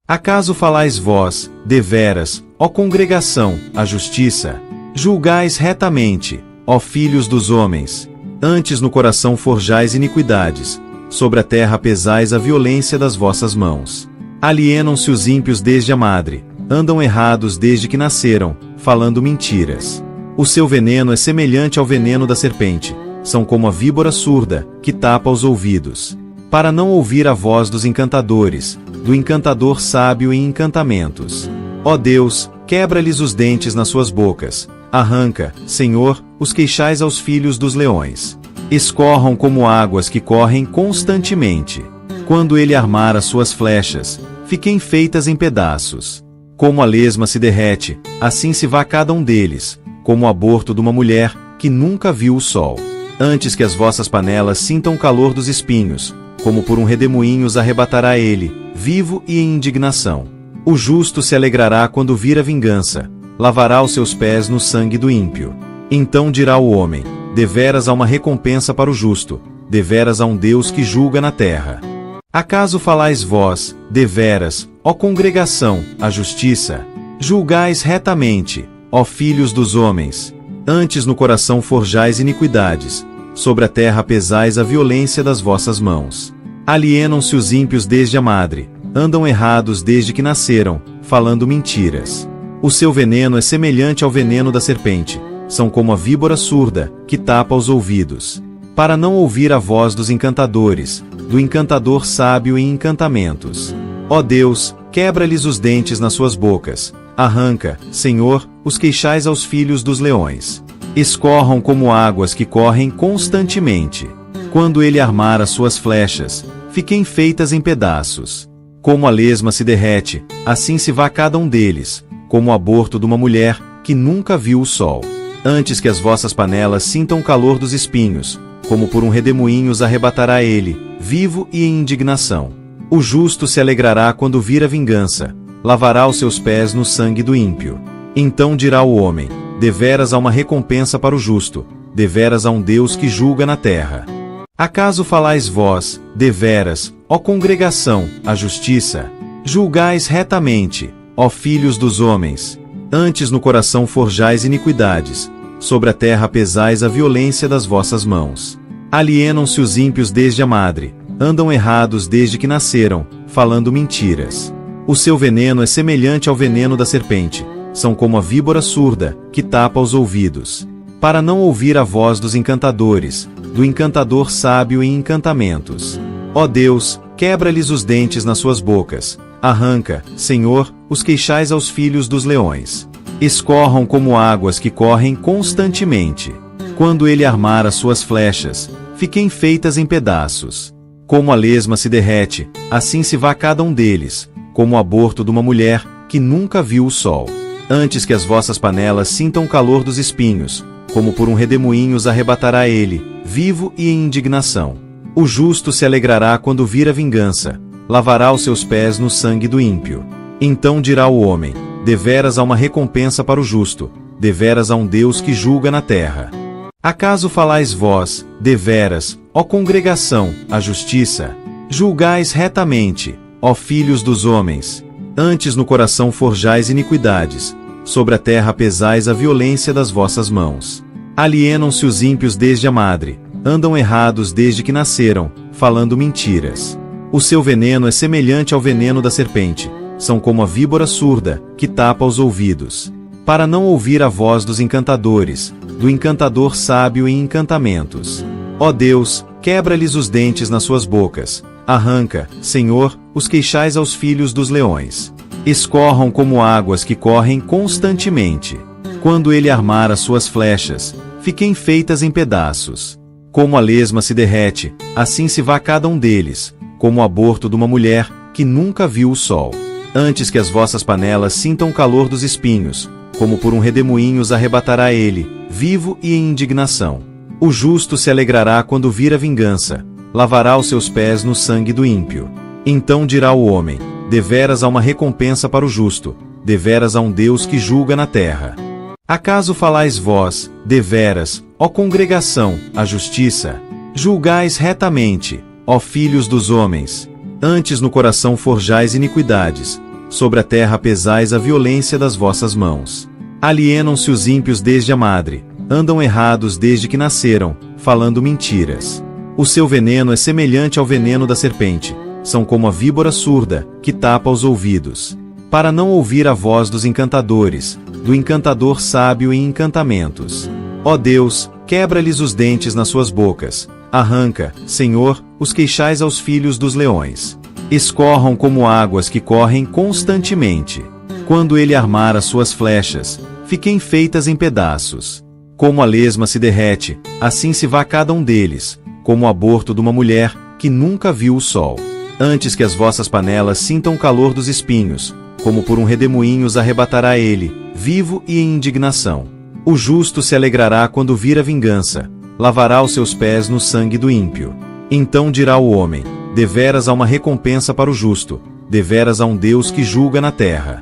Acaso falais vós, deveras, ó congregação, a justiça? Julgais retamente, ó filhos dos homens. Antes no coração forjais iniquidades, sobre a terra pesais a violência das vossas mãos. Alienam-se os ímpios desde a madre, andam errados desde que nasceram, falando mentiras. O seu veneno é semelhante ao veneno da serpente, são como a víbora surda, que tapa os ouvidos, para não ouvir a voz dos encantadores, do encantador sábio em encantamentos. Ó Deus, quebra-lhes os dentes nas suas bocas, arranca, Senhor, os queixais aos filhos dos leões. Escorram como águas que correm constantemente. Quando ele armar as suas flechas, fiquem feitas em pedaços. Como a lesma se derrete, assim se vá cada um deles, como o aborto de uma mulher que nunca viu o sol. Antes que as vossas panelas sintam o calor dos espinhos, como por um redemoinho os arrebatará ele, vivo e em indignação. O justo se alegrará quando vir a vingança, lavará os seus pés no sangue do ímpio. Então dirá o homem: deveras há uma recompensa para o justo, deveras há um Deus que julga na terra. Acaso falais vós, deveras, ó congregação, a justiça? Julgais retamente, ó filhos dos homens. Antes no coração forjais iniquidades, sobre a terra pesais a violência das vossas mãos. Alienam-se os ímpios desde a madre, andam errados desde que nasceram, falando mentiras. O seu veneno é semelhante ao veneno da serpente, são como a víbora surda, que tapa os ouvidos, para não ouvir a voz dos encantadores, do encantador sábio em encantamentos. Ó Deus, quebra-lhes os dentes nas suas bocas, arranca, Senhor, os queixais aos filhos dos leões. Escorram como águas que correm constantemente. Quando ele armar as suas flechas, fiquem feitas em pedaços. Como a lesma se derrete, assim se vá cada um deles, como o aborto de uma mulher que nunca viu o sol. Antes que as vossas panelas sintam o calor dos espinhos, como por um redemoinho os arrebatará ele, vivo e em indignação. O justo se alegrará quando vir a vingança, lavará os seus pés no sangue do ímpio. Então dirá o homem: deveras há uma recompensa para o justo, deveras há um Deus que julga na terra. Acaso falais vós, deveras, ó congregação, a justiça? Julgais retamente, ó filhos dos homens. Antes no coração forjais iniquidades, sobre a terra pesais a violência das vossas mãos. Alienam-se os ímpios desde a madre, andam errados desde que nasceram, falando mentiras. O seu veneno é semelhante ao veneno da serpente, são como a víbora surda, que tapa os ouvidos, para não ouvir a voz dos encantadores, do encantador sábio em encantamentos. Ó Deus, quebra-lhes os dentes nas suas bocas, arranca, Senhor, os queixais aos filhos dos leões. Escorram como águas que correm constantemente. Quando ele armar as suas flechas, fiquem feitas em pedaços. Como a lesma se derrete, assim se vá cada um deles, como o aborto de uma mulher que nunca viu o sol. Antes que as vossas panelas sintam o calor dos espinhos, como por um redemoinho os arrebatará ele, vivo e em indignação. O justo se alegrará quando vir a vingança, lavará os seus pés no sangue do ímpio. Então dirá o homem: deveras há uma recompensa para o justo, deveras há um Deus que julga na terra. Acaso falais vós, deveras, ó congregação, a justiça? Julgais retamente, ó filhos dos homens. Antes no coração forjais iniquidades, sobre a terra pesais a violência das vossas mãos. Alienam-se os ímpios desde a madre, andam errados desde que nasceram, falando mentiras. O seu veneno é semelhante ao veneno da serpente, são como a víbora surda, que tapa os ouvidos, para não ouvir a voz dos encantadores, do encantador sábio em encantamentos. Ó Deus, quebra-lhes os dentes nas suas bocas, arranca, Senhor, os queixais aos filhos dos leões. Escorram como águas que correm constantemente. Quando ele armar as suas flechas, fiquem feitas em pedaços. Como a lesma se derrete, assim se vá cada um deles, como o aborto de uma mulher que nunca viu o sol. Antes que as vossas panelas sintam o calor dos espinhos, como por um redemoinho os arrebatará ele, vivo e em indignação. O justo se alegrará quando vir a vingança, lavará os seus pés no sangue do ímpio. Então dirá o homem: deveras há uma recompensa para o justo, deveras há um Deus que julga na terra. Acaso falais vós, deveras, ó congregação, a justiça? Julgais retamente, ó filhos dos homens. Antes no coração forjais iniquidades, sobre a terra pesais a violência das vossas mãos. Alienam-se os ímpios desde a madre, andam errados desde que nasceram, falando mentiras. O seu veneno é semelhante ao veneno da serpente, são como a víbora surda, que tapa os ouvidos, para não ouvir a voz dos encantadores, do encantador sábio em encantamentos. Ó Deus, quebra-lhes os dentes nas suas bocas, arranca, Senhor, os queixais aos filhos dos leões. Escorram como águas que correm constantemente. Quando ele armar as suas flechas, fiquem feitas em pedaços. Como a lesma se derrete, assim se vá cada um deles, como o aborto de uma mulher que nunca viu o sol. Antes que as vossas panelas sintam o calor dos espinhos, como por um redemoinho os arrebatará ele, vivo e em indignação. O justo se alegrará quando vir a vingança, lavará os seus pés no sangue do ímpio. Então dirá o homem: deveras há uma recompensa para o justo, deveras há um Deus que julga na terra.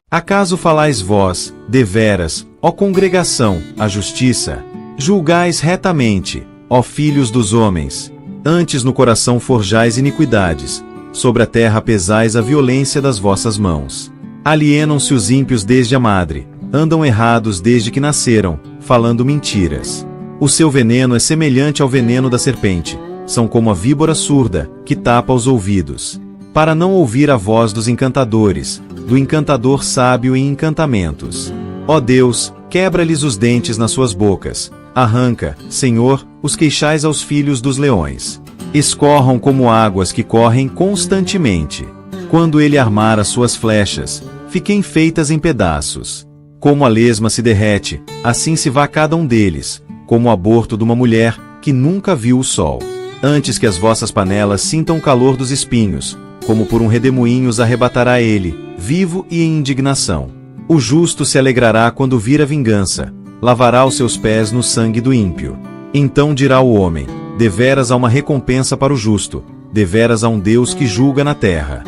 Acaso falais vós, deveras, ó congregação, a justiça? Julgais retamente, ó filhos dos homens. Antes no coração forjais iniquidades, sobre a terra pesais a violência das vossas mãos. Alienam-se os ímpios desde a madre, andam errados desde que nasceram, falando mentiras. O seu veneno é semelhante ao veneno da serpente, são como a víbora surda, que tapa os ouvidos, para não ouvir a voz dos encantadores, do encantador sábio em encantamentos. Ó Deus, quebra-lhes os dentes nas suas bocas, arranca, Senhor, os queixais aos filhos dos leões. Escorram como águas que correm constantemente. Quando ele armar as suas flechas, fiquem feitas em pedaços. Como a lesma se derrete, assim se vá cada um deles, como o aborto de uma mulher que nunca viu o sol. Antes que as vossas panelas sintam o calor dos espinhos, como por um redemoinho os arrebatará ele, vivo e em indignação. O justo se alegrará quando vir a vingança, lavará os seus pés no sangue do ímpio. Então dirá o homem: deveras há uma recompensa para o justo, deveras há um Deus que julga na terra.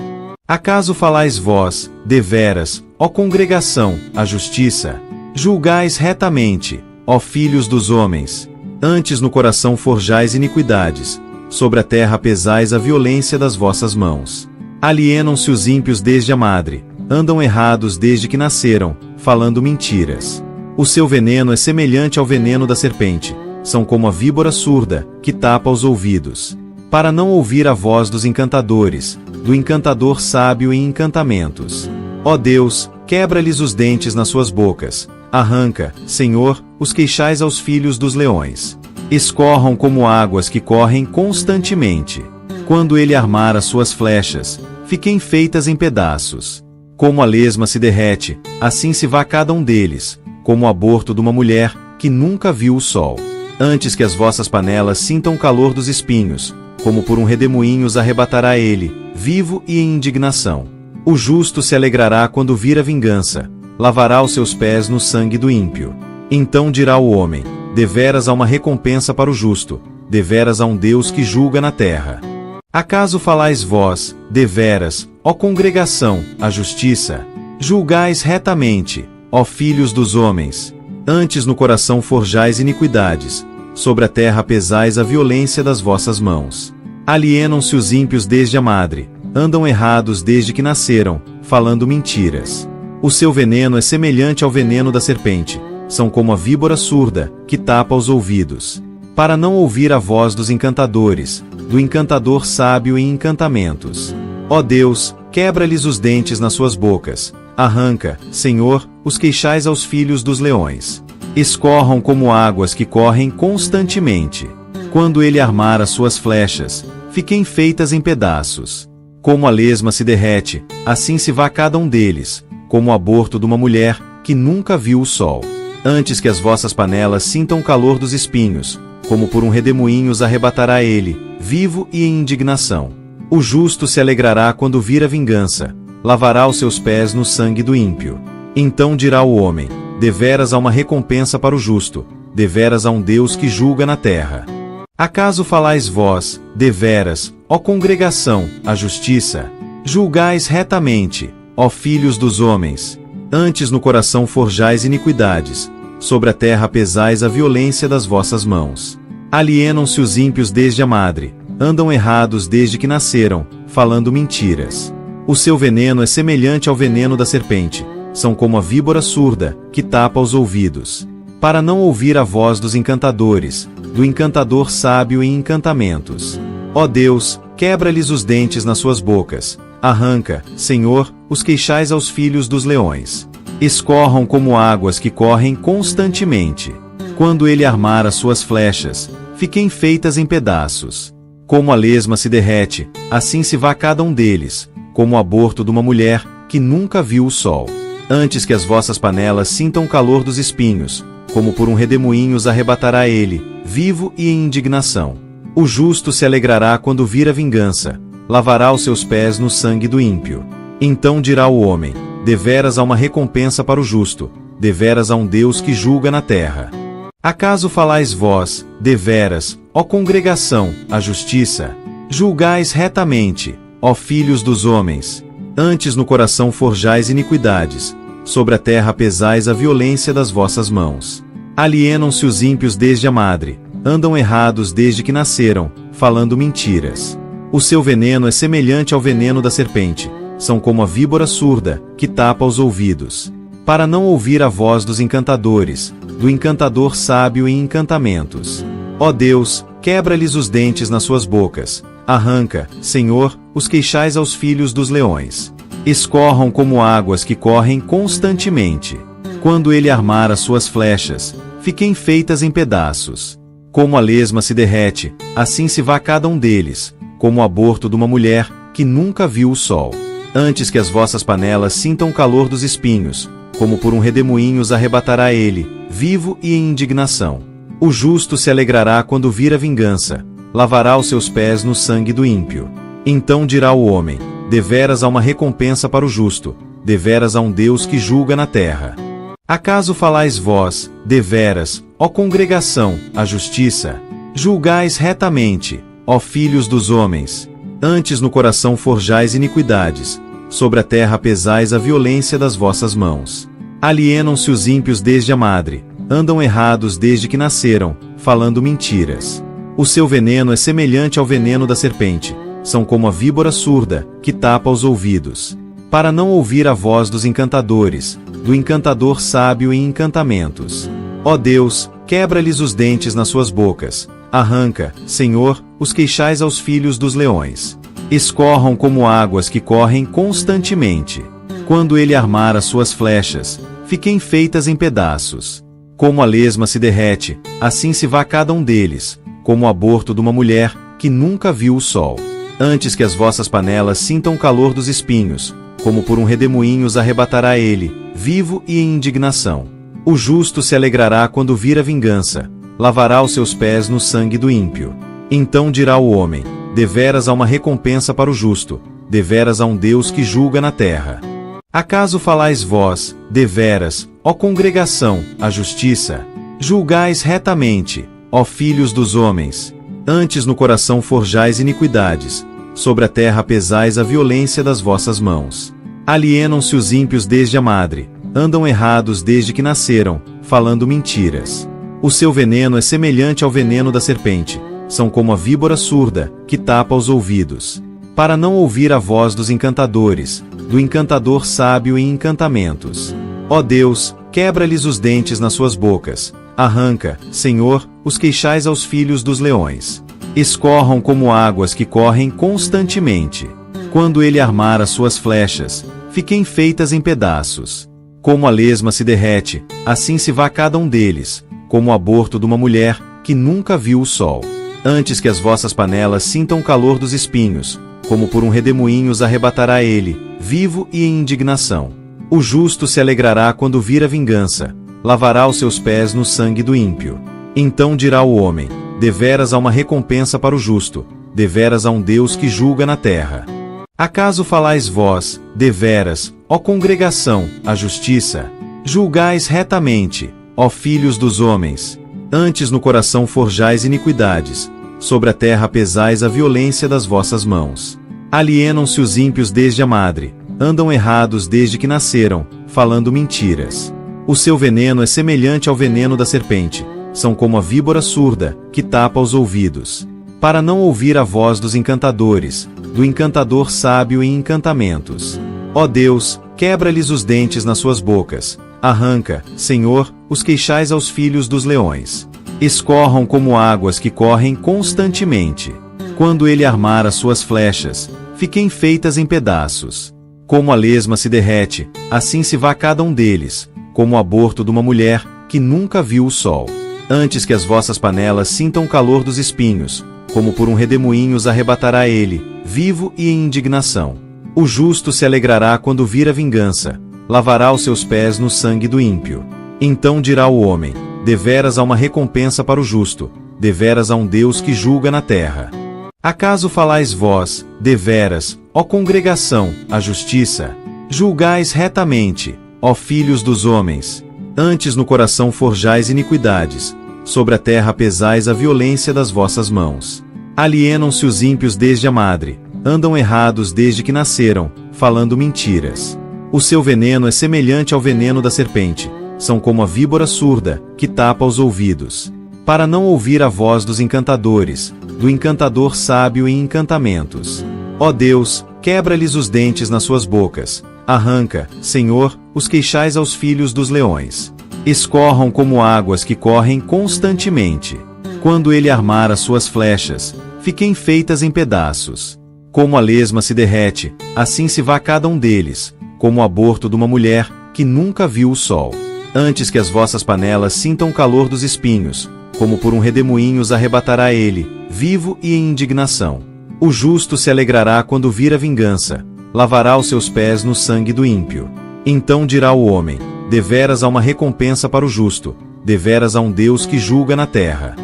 Acaso falais vós, deveras, ó congregação, a justiça? Julgais retamente, ó filhos dos homens. Antes no coração forjais iniquidades, sobre a terra pesais a violência das vossas mãos. Alienam-se os ímpios desde a madre, andam errados desde que nasceram, falando mentiras. O seu veneno é semelhante ao veneno da serpente, são como a víbora surda, que tapa os ouvidos, para não ouvir a voz dos encantadores, do encantador sábio em encantamentos. Ó Deus, quebra-lhes os dentes nas suas bocas, arranca, Senhor, os queixais aos filhos dos leões. Escorram como águas que correm constantemente. Quando ele armar as suas flechas, fiquem feitas em pedaços. Como a lesma se derrete, assim se vá cada um deles, como o aborto de uma mulher que nunca viu o sol. Antes que as vossas panelas sintam o calor dos espinhos, como por um redemoinho os arrebatará ele, vivo e em indignação. O justo se alegrará quando vir a vingança, lavará os seus pés no sangue do ímpio. Então dirá o homem: deveras há uma recompensa para o justo, deveras há um Deus que julga na terra. Acaso falais vós, deveras, ó congregação, a justiça? Julgais retamente, ó filhos dos homens. Antes no coração forjais iniquidades, sobre a terra pesais a violência das vossas mãos. Alienam-se os ímpios desde a madre, andam errados desde que nasceram, falando mentiras. O seu veneno é semelhante ao veneno da serpente, são como a víbora surda, que tapa os ouvidos, para não ouvir a voz dos encantadores, do encantador sábio em encantamentos. Ó Deus, quebra-lhes os dentes nas suas bocas, arranca, Senhor, os queixais aos filhos dos leões. Escorram como águas que correm constantemente. Quando ele armar as suas flechas, fiquem feitas em pedaços. Como a lesma se derrete, assim se vá cada um deles, como o aborto de uma mulher que nunca viu o sol. Antes que as vossas panelas sintam o calor dos espinhos, como por um redemoinho os arrebatará ele, vivo e em indignação. O justo se alegrará quando vir a vingança, lavará os seus pés no sangue do ímpio. Então dirá o homem: deveras há uma recompensa para o justo, deveras há um Deus que julga na terra. Acaso falais vós, deveras, ó congregação, a justiça? Julgais retamente, ó filhos dos homens. Antes no coração forjais iniquidades, sobre a terra pesais a violência das vossas mãos. Alienam-se os ímpios desde a madre, andam errados desde que nasceram, falando mentiras. O seu veneno é semelhante ao veneno da serpente, são como a víbora surda, que tapa os ouvidos, para não ouvir a voz dos encantadores, do encantador sábio em encantamentos. Ó Deus, quebra-lhes os dentes nas suas bocas, arranca, Senhor, os queixais aos filhos dos leões. Escorram como águas que correm constantemente. Quando ele armar as suas flechas, fiquem feitas em pedaços. Como a lesma se derrete, assim se vá cada um deles, como o aborto de uma mulher que nunca viu o sol. Antes que as vossas panelas sintam o calor dos espinhos, como por um redemoinho os arrebatará ele, vivo e em indignação. O justo se alegrará quando vir a vingança, lavará os seus pés no sangue do ímpio. Então dirá o homem: deveras há uma recompensa para o justo, deveras há um Deus que julga na terra. Acaso falais vós, deveras, ó congregação, a justiça? Julgais retamente, ó filhos dos homens. Antes no coração forjais iniquidades, sobre a terra pesais a violência das vossas mãos. Alienam-se os ímpios desde a madre, andam errados desde que nasceram, falando mentiras. O seu veneno é semelhante ao veneno da serpente, são como a víbora surda, que tapa os ouvidos, para não ouvir a voz dos encantadores, do encantador sábio em encantamentos. Ó Deus, quebra-lhes os dentes nas suas bocas, arranca, Senhor, os queixais aos filhos dos leões. Escorram como águas que correm constantemente. Quando ele armar as suas flechas, fiquem feitas em pedaços. Como a lesma se derrete, assim se vá cada um deles, como o aborto de uma mulher que nunca viu o sol. Antes que as vossas panelas sintam o calor dos espinhos, como por um redemoinho os arrebatará ele, vivo e em indignação. O justo se alegrará quando vir a vingança, lavará os seus pés no sangue do ímpio. Então dirá o homem: deveras há uma recompensa para o justo, deveras há um Deus que julga na terra. Acaso falais vós, deveras, ó congregação, a justiça? Julgais retamente, ó filhos dos homens. Antes no coração forjais iniquidades, sobre a terra pesais a violência das vossas mãos. Alienam-se os ímpios desde a madre, andam errados desde que nasceram, falando mentiras. O seu veneno é semelhante ao veneno da serpente, são como a víbora surda, que tapa os ouvidos, para não ouvir a voz dos encantadores, do encantador sábio em encantamentos. Ó Deus, quebra-lhes os dentes nas suas bocas, arranca, Senhor, os queixais aos filhos dos leões. Escorram como águas que correm constantemente. Quando ele armar as suas flechas, fiquem feitas em pedaços. Como a lesma se derrete, assim se vá cada um deles, como o aborto de uma mulher que nunca viu o sol. Antes que as vossas panelas sintam o calor dos espinhos, como por um redemoinho os arrebatará ele, vivo e em indignação. O justo se alegrará quando vir a vingança, lavará os seus pés no sangue do ímpio. Então dirá o homem: deveras há uma recompensa para o justo, deveras há um Deus que julga na terra. Acaso falais vós, deveras, ó congregação, a justiça? Julgais retamente, ó filhos dos homens. Antes no coração forjais iniquidades, sobre a terra pesais a violência das vossas mãos. Alienam-se os ímpios desde a madre, andam errados desde que nasceram, falando mentiras. O seu veneno é semelhante ao veneno da serpente, são como a víbora surda, que tapa os ouvidos, para não ouvir a voz dos encantadores, do encantador sábio em encantamentos. Ó Deus, quebra-lhes os dentes nas suas bocas, arranca, Senhor, os queixais aos filhos dos leões. Escorram como águas que correm constantemente. Quando ele armar as suas flechas, fiquem feitas em pedaços. Como a lesma se derrete, assim se vá cada um deles, como o aborto de uma mulher que nunca viu o sol. Antes que as vossas panelas sintam o calor dos espinhos, como por um redemoinho os arrebatará ele, vivo e em indignação. O justo se alegrará quando vir a vingança, lavará os seus pés no sangue do ímpio. Então dirá o homem: deveras há uma recompensa para o justo, deveras há um Deus que julga na terra. Acaso falais vós, deveras, ó congregação, a justiça? Julgais retamente, ó filhos dos homens. Antes no coração forjais iniquidades, sobre a terra pesais a violência das vossas mãos. Alienam-se os ímpios desde a madre, andam errados desde que nasceram, falando mentiras. O seu veneno é semelhante ao veneno da serpente, são como a víbora surda, que tapa os ouvidos, para não ouvir a voz dos encantadores, do encantador sábio em encantamentos. Ó Deus, quebra-lhes os dentes nas suas bocas, arranca, Senhor, os queixais aos filhos dos leões. Escorram como águas que correm constantemente. Quando ele armar as suas flechas, fiquem feitas em pedaços. Como a lesma se derrete, assim se vá cada um deles, como o aborto de uma mulher que nunca viu o sol. Antes que as vossas panelas sintam o calor dos espinhos, como por um redemoinho os arrebatará ele, vivo e em indignação. O justo se alegrará quando vir a vingança, lavará os seus pés no sangue do ímpio. Então dirá o homem: deveras há uma recompensa para o justo, deveras há um Deus que julga na terra. Acaso falais vós, deveras, ó congregação, a justiça? Julgais retamente, ó filhos dos homens. Antes no coração forjais iniquidades, sobre a terra pesais a violência das vossas mãos. Alienam-se os ímpios desde a madre, andam errados desde que nasceram, falando mentiras. O seu veneno é semelhante ao veneno da serpente, são como a víbora surda, que tapa os ouvidos, para não ouvir a voz dos encantadores, do encantador sábio em encantamentos. Ó Deus, quebra-lhes os dentes nas suas bocas, arranca, Senhor, os queixais aos filhos dos leões. Escorram como águas que correm constantemente. Quando ele armar as suas flechas, fiquem feitas em pedaços. Como a lesma se derrete, assim se vá cada um deles, como o aborto de uma mulher que nunca viu o sol. Antes que as vossas panelas sintam o calor dos espinhos, como por um redemoinho os arrebatará ele, vivo e em indignação. O justo se alegrará quando vir a vingança, lavará os seus pés no sangue do ímpio. Então dirá o homem: deveras há uma recompensa para o justo, deveras há um Deus que julga na terra.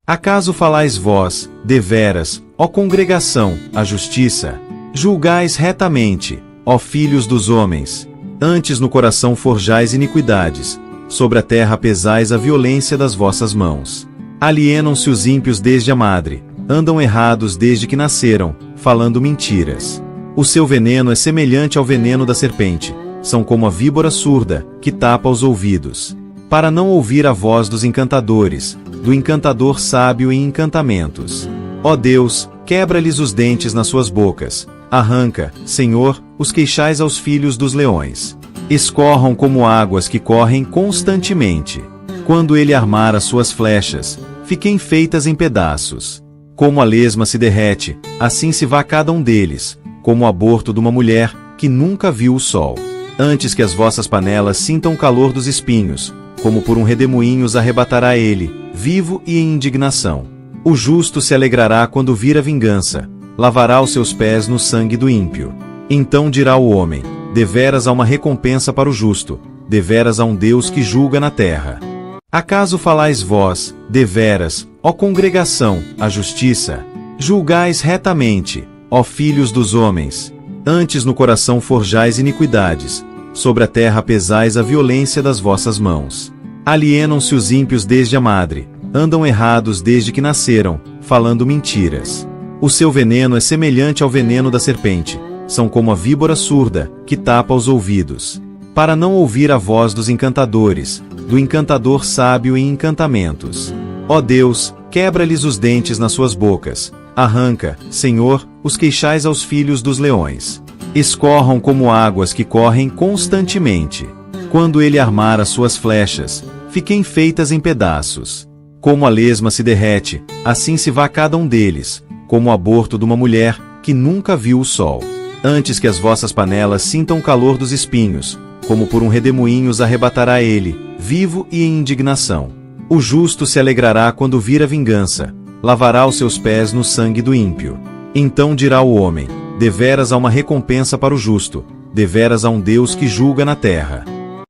Acaso falais vós, deveras, ó congregação, a justiça? Julgais retamente, ó filhos dos homens. Antes no coração forjais iniquidades, sobre a terra pesais a violência das vossas mãos. Alienam-se os ímpios desde a madre, andam errados desde que nasceram, falando mentiras. O seu veneno é semelhante ao veneno da serpente, são como a víbora surda, que tapa os ouvidos, para não ouvir a voz dos encantadores, do encantador sábio em encantamentos. Ó Deus, quebra-lhes os dentes nas suas bocas, arranca, Senhor, os queixais aos filhos dos leões. Escorram como águas que correm constantemente. Quando ele armar as suas flechas, fiquem feitas em pedaços. Como a lesma se derrete, assim se vá cada um deles, como o aborto de uma mulher que nunca viu o sol. Antes que as vossas panelas sintam o calor dos espinhos, como por um redemoinho os arrebatará ele, vivo e em indignação. O justo se alegrará quando vir a vingança, lavará os seus pés no sangue do ímpio. Então dirá o homem: deveras há uma recompensa para o justo, deveras há um Deus que julga na terra. Acaso falais vós, deveras, ó congregação, a justiça? Julgais retamente, ó filhos dos homens. Antes no coração forjais iniquidades, sobre a terra pesais a violência das vossas mãos. Alienam-se os ímpios desde a madre, andam errados desde que nasceram, falando mentiras. O seu veneno é semelhante ao veneno da serpente, são como a víbora surda, que tapa os ouvidos, para não ouvir a voz dos encantadores, do encantador sábio em encantamentos. Ó Deus, quebra-lhes os dentes nas suas bocas, arranca, Senhor, os queixais aos filhos dos leões. Escorram como águas que correm constantemente. Quando ele armar as suas flechas, fiquem feitas em pedaços. Como a lesma se derrete, assim se vá cada um deles, como o aborto de uma mulher que nunca viu o sol. Antes que as vossas panelas sintam o calor dos espinhos, como por um redemoinho os arrebatará ele, vivo e em indignação. O justo se alegrará quando vir a vingança, lavará os seus pés no sangue do ímpio. Então dirá o homem: deveras há uma recompensa para o justo, deveras há um Deus que julga na terra.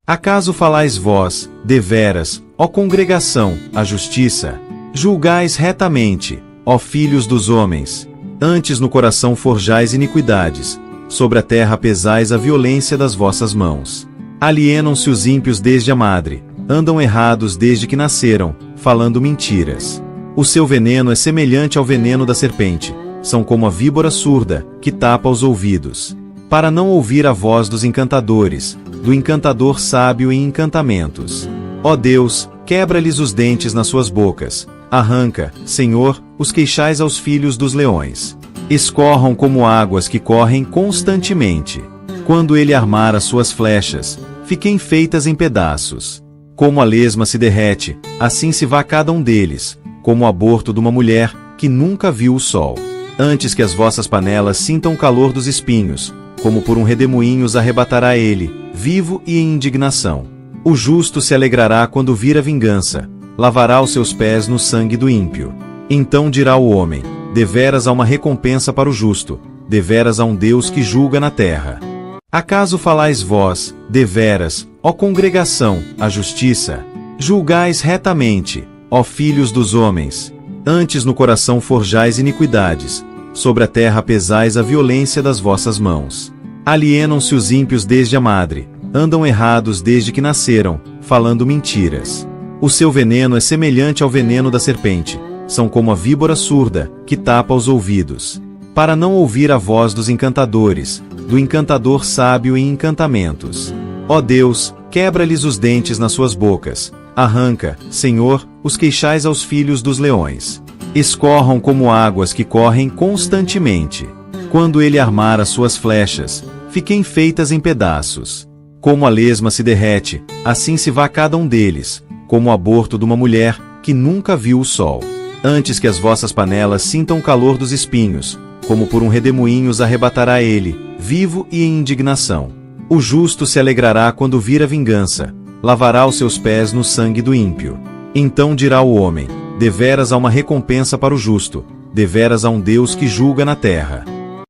Acaso falais vós, deveras, ó congregação, a justiça? Julgais retamente, ó filhos dos homens. Antes no coração forjais iniquidades, sobre a terra pesais a violência das vossas mãos. Alienam-se os ímpios desde a madre, andam errados desde que nasceram, falando mentiras. O seu veneno é semelhante ao veneno da serpente, são como a víbora surda, que tapa os ouvidos, para não ouvir a voz dos encantadores, do encantador sábio em encantamentos. Ó Deus, quebra-lhes os dentes nas suas bocas, Arranca, Senhor, os queixais aos filhos dos leões. Escorram como águas que correm constantemente. Quando ele armar as suas flechas, fiquem feitas em pedaços. Como a lesma se derrete, assim se vá cada um deles, como o aborto de uma mulher que nunca viu o sol. Antes que as vossas panelas sintam o calor dos espinhos, como por um redemoinho os arrebatará ele, vivo e em indignação. O justo se alegrará quando vir a vingança, lavará os seus pés no sangue do ímpio. Então dirá o homem: deveras há uma recompensa para o justo, deveras há um Deus que julga na terra. Acaso falais vós, deveras, ó congregação, a justiça? Julgais retamente, ó filhos dos homens. Antes no coração forjais iniquidades, sobre a terra pesais a violência das vossas mãos. Alienam-se os ímpios desde a madre, andam errados desde que nasceram, falando mentiras. O seu veneno é semelhante ao veneno da serpente, são como a víbora surda, que tapa os ouvidos, para não ouvir a voz dos encantadores, do encantador sábio em encantamentos. Ó Deus, quebra-lhes os dentes nas suas bocas, arranca, Senhor, os queixais aos filhos dos leões. Escorram como águas que correm constantemente. Quando ele armar as suas flechas, fiquem feitas em pedaços. Como a lesma se derrete, assim se vá cada um deles, como o aborto de uma mulher que nunca viu o sol. Antes que as vossas panelas sintam o calor dos espinhos, como por um redemoinho os arrebatará ele, vivo e em indignação. O justo se alegrará quando vir a vingança, lavará os seus pés no sangue do ímpio. Então dirá o homem: deveras há uma recompensa para o justo, deveras há um Deus que julga na terra.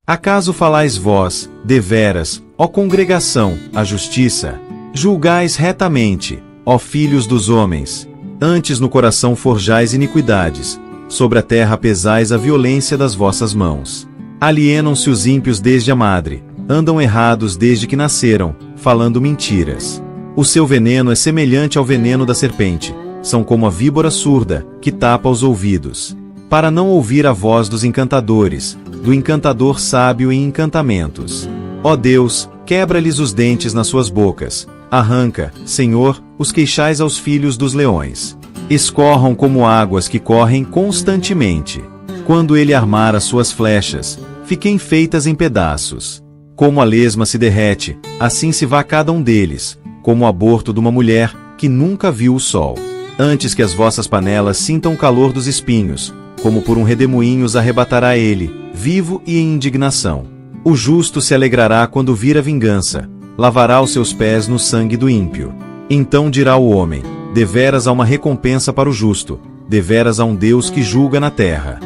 Acaso falais vós, deveras, ó congregação, a justiça? Julgais retamente, ó filhos dos homens. Antes no coração forjais iniquidades, sobre a terra pesais a violência das vossas mãos. Alienam-se os ímpios desde a madre, andam errados desde que nasceram, falando mentiras. O seu veneno é semelhante ao veneno da serpente, são como a víbora surda, que tapa os ouvidos, para não ouvir a voz dos encantadores, do encantador sábio em encantamentos. Ó Deus, quebra-lhes os dentes nas suas bocas, arranca, Senhor, os queixais aos filhos dos leões. Escorram como águas que correm constantemente. Quando ele armar as suas flechas, fiquem feitas em pedaços. Como a lesma se derrete, assim se vá cada um deles, como o aborto de uma mulher que nunca viu o sol. Antes que as vossas panelas sintam o calor dos espinhos, como por um redemoinho os arrebatará ele, vivo e em indignação. O justo se alegrará quando vir a vingança, lavará os seus pés no sangue do ímpio. Então dirá o homem: deveras há uma recompensa para o justo, deveras há um Deus que julga na terra.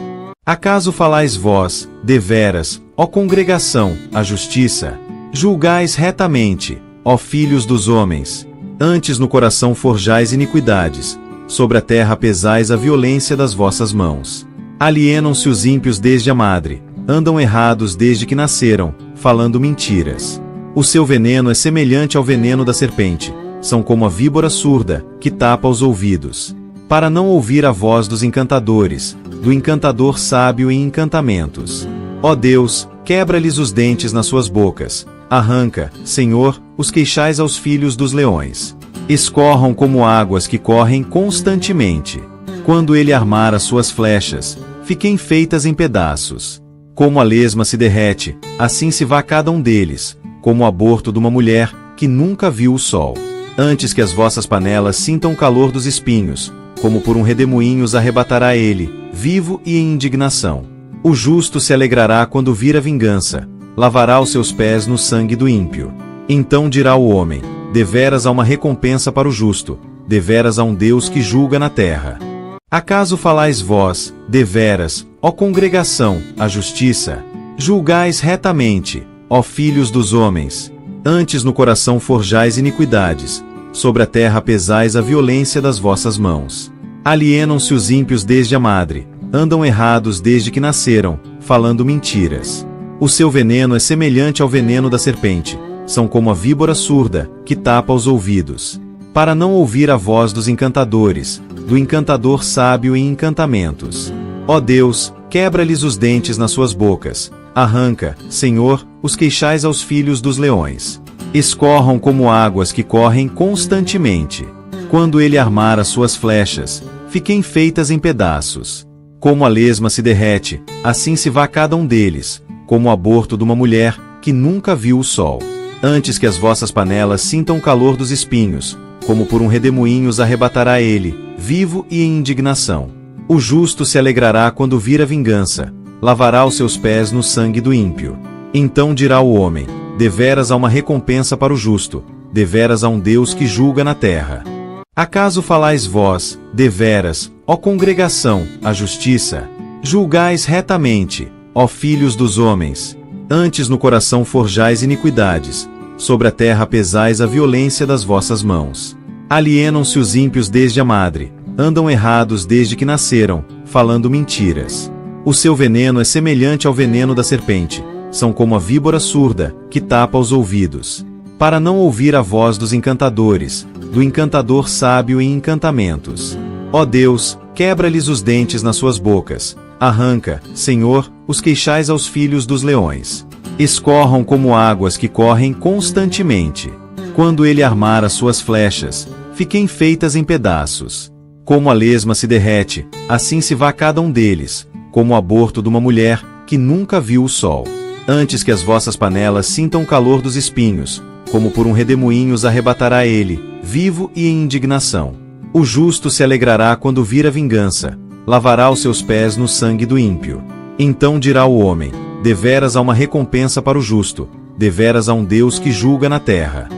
Acaso falais vós, deveras, ó congregação, a justiça? Julgais retamente, ó filhos dos homens. Antes no coração forjais iniquidades, sobre a terra pesais a violência das vossas mãos. Alienam-se os ímpios desde a madre, andam errados desde que nasceram, falando mentiras. O seu veneno é semelhante ao veneno da serpente, são como a víbora surda, que tapa os ouvidos, para não ouvir a voz dos encantadores, do encantador sábio em encantamentos. Ó Deus, quebra-lhes os dentes nas suas bocas, arranca, Senhor, os queixais aos filhos dos leões. Escorram como águas que correm constantemente. Quando ele armar as suas flechas, fiquem feitas em pedaços. Como a lesma se derrete, assim se vá cada um deles, como o aborto de uma mulher que nunca viu o sol. Antes que as vossas panelas sintam o calor dos espinhos, como por um redemoinho os arrebatará ele, vivo e em indignação. O justo se alegrará quando vir a vingança, lavará os seus pés no sangue do ímpio. Então dirá o homem: deveras há uma recompensa para o justo, deveras há um Deus que julga na terra. Acaso falais vós, deveras, ó congregação, a justiça? Julgais retamente, ó filhos dos homens. Antes no coração forjais iniquidades, sobre a terra pesais a violência das vossas mãos. Alienam-se os ímpios desde a madre, andam errados desde que nasceram, falando mentiras. O seu veneno é semelhante ao veneno da serpente, são como a víbora surda, que tapa os ouvidos, para não ouvir a voz dos encantadores, do encantador sábio em encantamentos. Ó Deus, quebra-lhes os dentes nas suas bocas, arranca, Senhor, os queixais aos filhos dos leões. Escorram como águas que correm constantemente. Quando ele armar as suas flechas, fiquem feitas em pedaços. Como a lesma se derrete, assim se vá cada um deles, como o aborto de uma mulher que nunca viu o sol. Antes que as vossas panelas sintam o calor dos espinhos, como por um redemoinho os arrebatará ele, vivo e em indignação. O justo se alegrará quando vir a vingança, lavará os seus pés no sangue do ímpio. Então dirá o homem: deveras há uma recompensa para o justo, deveras há um Deus que julga na terra. Acaso falais vós, deveras, ó congregação, a justiça? Julgais retamente, ó filhos dos homens. Antes no coração forjais iniquidades, sobre a terra pesais a violência das vossas mãos. Alienam-se os ímpios desde a madre, andam errados desde que nasceram, falando mentiras. O seu veneno é semelhante ao veneno da serpente, são como a víbora surda, que tapa os ouvidos, para não ouvir a voz dos encantadores, do encantador sábio em encantamentos. Ó Deus, quebra-lhes os dentes nas suas bocas, arranca, Senhor, os queixais aos filhos dos leões. Escorram como águas que correm constantemente. Quando ele armar as suas flechas, fiquem feitas em pedaços. Como a lesma se derrete, assim se vá cada um deles, como o aborto de uma mulher que nunca viu o sol. Antes que as vossas panelas sintam o calor dos espinhos, como por um redemoinho os arrebatará ele, vivo e em indignação. O justo se alegrará quando vir a vingança, lavará os seus pés no sangue do ímpio. Então dirá o homem: deveras há uma recompensa para o justo, deveras há um Deus que julga na terra.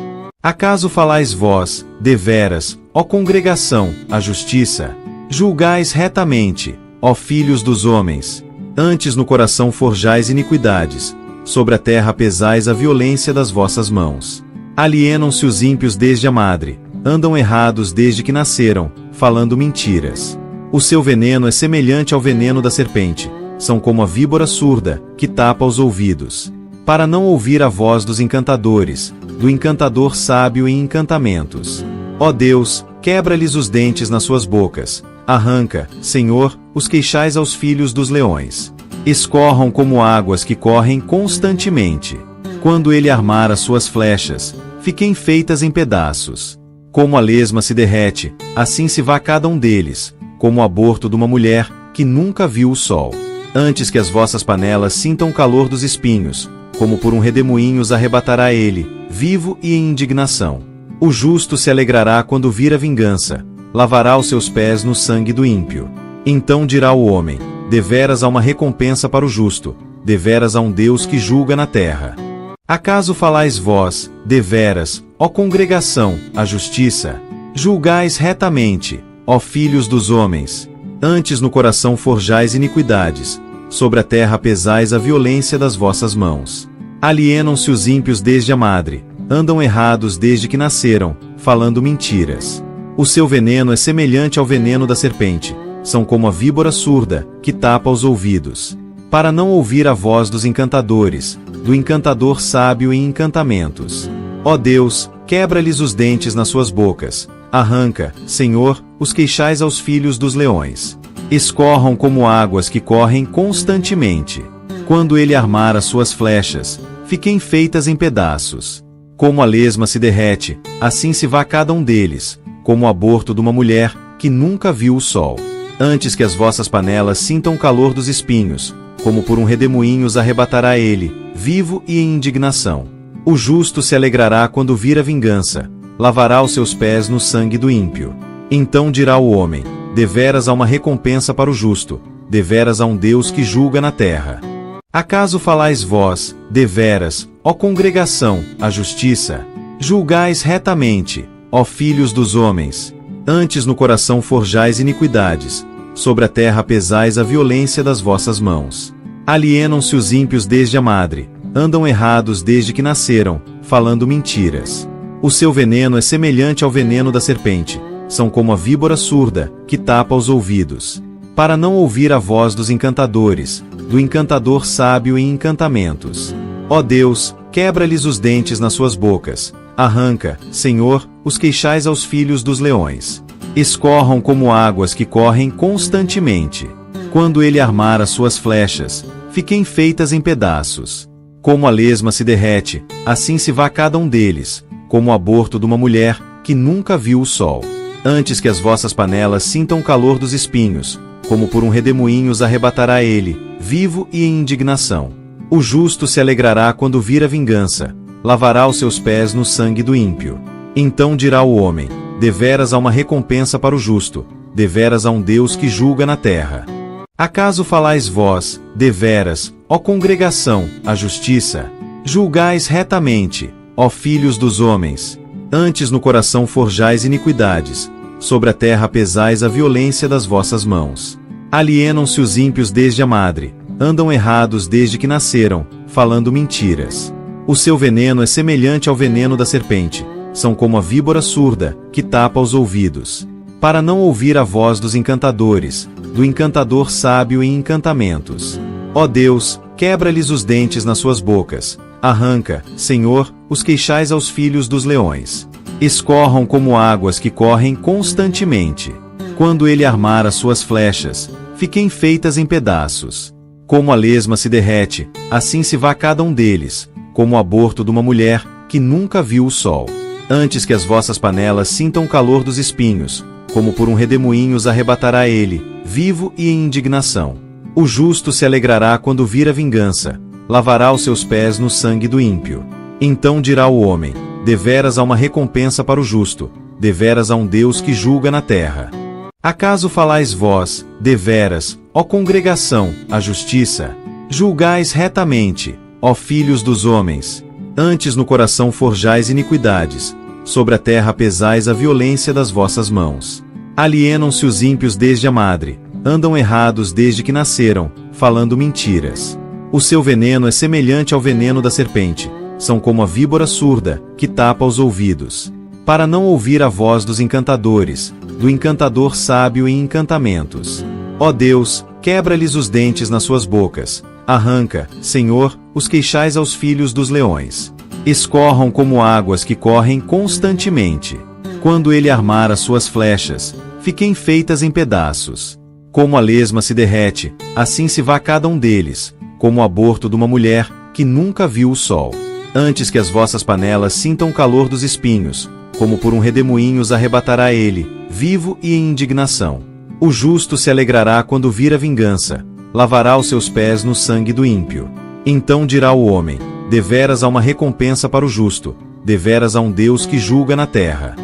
Acaso falais vós, deveras, ó congregação, a justiça? Julgais retamente, ó filhos dos homens. Antes no coração forjais iniquidades, sobre a terra pesais a violência das vossas mãos. Alienam-se os ímpios desde a madre, andam errados desde que nasceram, falando mentiras. O seu veneno é semelhante ao veneno da serpente, são como a víbora surda, que tapa os ouvidos, para não ouvir a voz dos encantadores, do encantador sábio em encantamentos. Ó Deus, quebra-lhes os dentes nas suas bocas, arranca, Senhor, os queixais aos filhos dos leões. Escorram como águas que correm constantemente. Quando ele armar as suas flechas, fiquem feitas em pedaços. Como a lesma se derrete, assim se vá cada um deles, como o aborto de uma mulher que nunca viu o sol. Antes que as vossas panelas sintam o calor dos espinhos, como por um redemoinho os arrebatará ele, vivo e em indignação. O justo se alegrará quando vir a vingança, lavará os seus pés no sangue do ímpio. Então dirá o homem: deveras há uma recompensa para o justo, deveras há um Deus que julga na terra. Acaso falais vós, deveras, ó congregação, a justiça? Julgais retamente, ó filhos dos homens. Antes no coração forjais iniquidades, sobre a terra pesais a violência das vossas mãos. Alienam-se os ímpios desde a madre, andam errados desde que nasceram, falando mentiras. O seu veneno é semelhante ao veneno da serpente, são como a víbora surda, que tapa os ouvidos, para não ouvir a voz dos encantadores, do encantador sábio em encantamentos. Ó Deus, quebra-lhes os dentes nas suas bocas, arranca, Senhor, os queixais aos filhos dos leões. Escorram como águas que correm constantemente. Quando ele armar as suas flechas, fiquem feitas em pedaços. Como a lesma se derrete, assim se vá cada um deles, como o aborto de uma mulher que nunca viu o sol. Antes que as vossas panelas sintam o calor dos espinhos, como por um redemoinho os arrebatará ele, vivo e em indignação. O justo se alegrará quando vir a vingança, lavará os seus pés no sangue do ímpio. Então dirá o homem: deveras há uma recompensa para o justo, deveras há um Deus que julga na terra. Acaso falais vós, deveras, ó congregação, a justiça? Julgais retamente, ó filhos dos homens. Antes no coração forjais iniquidades, sobre a terra pesais a violência das vossas mãos. Alienam-se os ímpios desde a madre, andam errados desde que nasceram, falando mentiras. O seu veneno é semelhante ao veneno da serpente, são como a víbora surda, que tapa os ouvidos, para não ouvir a voz dos encantadores, do encantador sábio em encantamentos. Ó Deus, quebra-lhes os dentes nas suas bocas, arranca, Senhor, os queixais aos filhos dos leões. Escorram como águas que correm constantemente. Quando ele armar as suas flechas, fiquem feitas em pedaços. Como a lesma se derrete, assim se vá cada um deles, como o aborto de uma mulher que nunca viu o sol. Antes que as vossas panelas sintam o calor dos espinhos, como por um redemoinho os arrebatará ele, vivo e em indignação. O justo se alegrará quando vir a vingança, lavará os seus pés no sangue do ímpio. Então dirá o homem: deveras há uma recompensa para o justo, deveras há um Deus que julga na terra. Acaso falais vós, deveras, ó congregação, a justiça? Julgais retamente, ó filhos dos homens. Antes no coração forjais iniquidades, sobre a terra pesais a violência das vossas mãos. Alienam-se os ímpios desde a madre, andam errados desde que nasceram, falando mentiras. O seu veneno é semelhante ao veneno da serpente, são como a víbora surda, que tapa os ouvidos, para não ouvir a voz dos encantadores, do encantador sábio em encantamentos. Ó Deus, quebra-lhes os dentes nas suas bocas, arranca, Senhor, os queixais aos filhos dos leões. Escorram como águas que correm constantemente. Quando ele armar as suas flechas, fiquem feitas em pedaços. Como a lesma se derrete, assim se vá cada um deles, como o aborto de uma mulher que nunca viu o sol. Antes que as vossas panelas sintam o calor dos espinhos, como por um redemoinho os arrebatará ele, vivo e em indignação. O justo se alegrará quando vir a vingança, lavará os seus pés no sangue do ímpio. Então dirá o homem: deveras há uma recompensa para o justo, deveras há um Deus que julga na terra. Acaso falais vós, deveras, ó congregação, a justiça? Julgais retamente, ó filhos dos homens. Antes no coração forjais iniquidades, sobre a terra pesais a violência das vossas mãos. Alienam-se os ímpios desde a madre, andam errados desde que nasceram, falando mentiras. O seu veneno é semelhante ao veneno da serpente, são como a víbora surda, que tapa os ouvidos, para não ouvir a voz dos encantadores, do encantador sábio em encantamentos. Ó Deus, quebra-lhes os dentes nas suas bocas, arranca, Senhor, os queixais aos filhos dos leões. Escorram como águas que correm constantemente. Quando ele armar as suas flechas, fiquem feitas em pedaços. Como a lesma se derrete, assim se vá cada um deles, como o aborto de uma mulher que nunca viu o sol. Antes que as vossas panelas sintam o calor dos espinhos, como por um redemoinho os arrebatará ele, vivo e em indignação. O justo se alegrará quando vir a vingança, lavará os seus pés no sangue do ímpio. Então dirá o homem: deveras há uma recompensa para o justo, deveras há um Deus que julga na terra.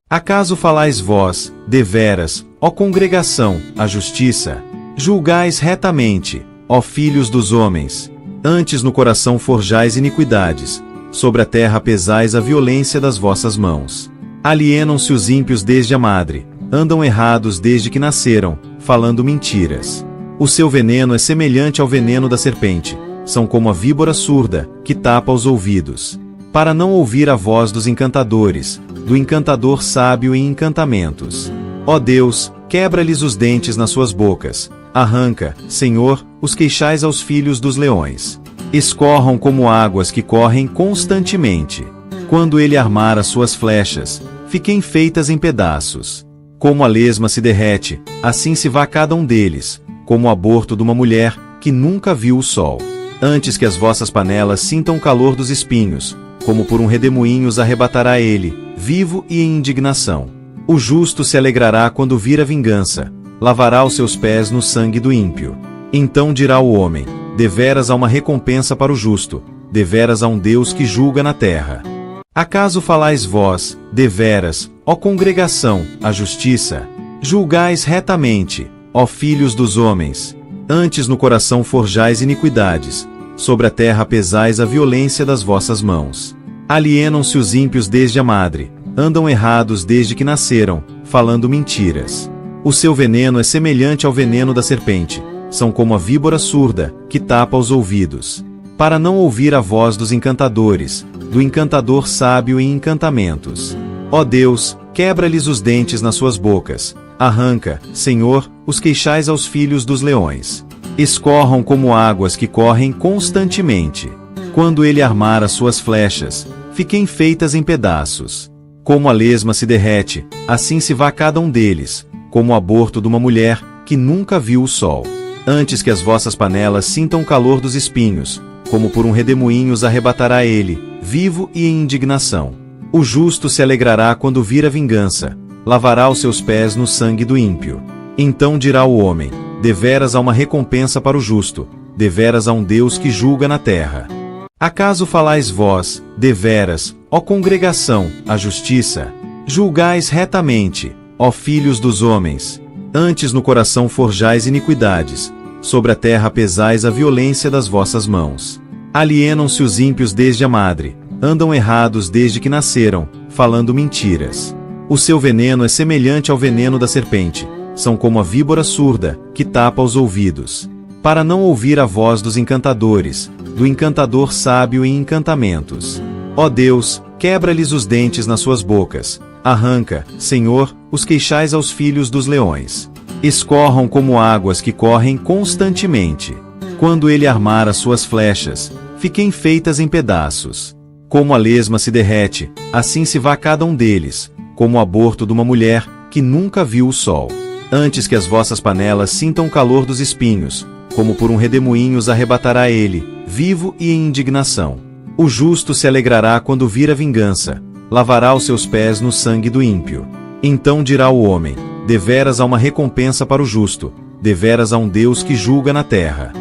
Acaso falais vós, deveras, ó congregação, a justiça? Julgais retamente, ó filhos dos homens. Antes no coração forjais iniquidades, sobre a terra pesais a violência das vossas mãos. Alienam-se os ímpios desde a madre, andam errados desde que nasceram, falando mentiras. O seu veneno é semelhante ao veneno da serpente, são como a víbora surda, que tapa os ouvidos, para não ouvir a voz dos encantadores, do encantador sábio em encantamentos. Ó Deus, quebra-lhes os dentes nas suas bocas, arranca, Senhor, os queixais aos filhos dos leões. Escorram como águas que correm constantemente. Quando ele armar as suas flechas, fiquem feitas em pedaços. Como a lesma se derrete, assim se vá cada um deles, como o aborto de uma mulher que nunca viu o sol. Antes que as vossas panelas sintam o calor dos espinhos, como por um redemoinho os arrebatará ele, vivo e em indignação. O justo se alegrará quando vir a vingança, lavará os seus pés no sangue do ímpio. Então dirá o homem: deveras há uma recompensa para o justo, deveras há um Deus que julga na terra. Acaso falais vós, deveras, ó congregação, a justiça? Julgais retamente, ó filhos dos homens. Antes no coração forjais iniquidades, sobre a terra pesais a violência das vossas mãos. Alienam-se os ímpios desde a madre, andam errados desde que nasceram, falando mentiras. O seu veneno é semelhante ao veneno da serpente, são como a víbora surda, que tapa os ouvidos, para não ouvir a voz dos encantadores, do encantador sábio em encantamentos. Ó Deus, quebra-lhes os dentes nas suas bocas, arranca, Senhor, os queixais aos filhos dos leões. Escorram como águas que correm constantemente. Quando ele armar as suas flechas, fiquem feitas em pedaços. Como a lesma se derrete, assim se vá cada um deles, como o aborto de uma mulher que nunca viu o sol. Antes que as vossas panelas sintam o calor dos espinhos, como por um redemoinho os arrebatará ele, vivo e em indignação. O justo se alegrará quando vir a vingança, lavará os seus pés no sangue do ímpio. Então dirá o homem: deveras há uma recompensa para o justo, deveras há um Deus que julga na terra. Acaso falais vós, deveras, ó congregação, a justiça? Julgais retamente, ó filhos dos homens. Antes no coração forjais iniquidades, sobre a terra pesais a violência das vossas mãos. Alienam-se os ímpios desde a madre, andam errados desde que nasceram, falando mentiras. O seu veneno é semelhante ao veneno da serpente, são como a víbora surda, que tapa os ouvidos, para não ouvir a voz dos encantadores, do encantador sábio em encantamentos. Ó Deus, quebra-lhes os dentes nas suas bocas, arranca, Senhor, os queixais aos filhos dos leões. Escorram como águas que correm constantemente. Quando ele armar as suas flechas, fiquem feitas em pedaços. Como a lesma se derrete, assim se vá cada um deles, como o aborto de uma mulher que nunca viu o sol. Antes que as vossas panelas sintam o calor dos espinhos, como por um redemoinho os arrebatará ele, vivo e em indignação. O justo se alegrará quando vir a vingança, lavará os seus pés no sangue do ímpio. Então dirá o homem: deveras há uma recompensa para o justo, deveras há um Deus que julga na terra.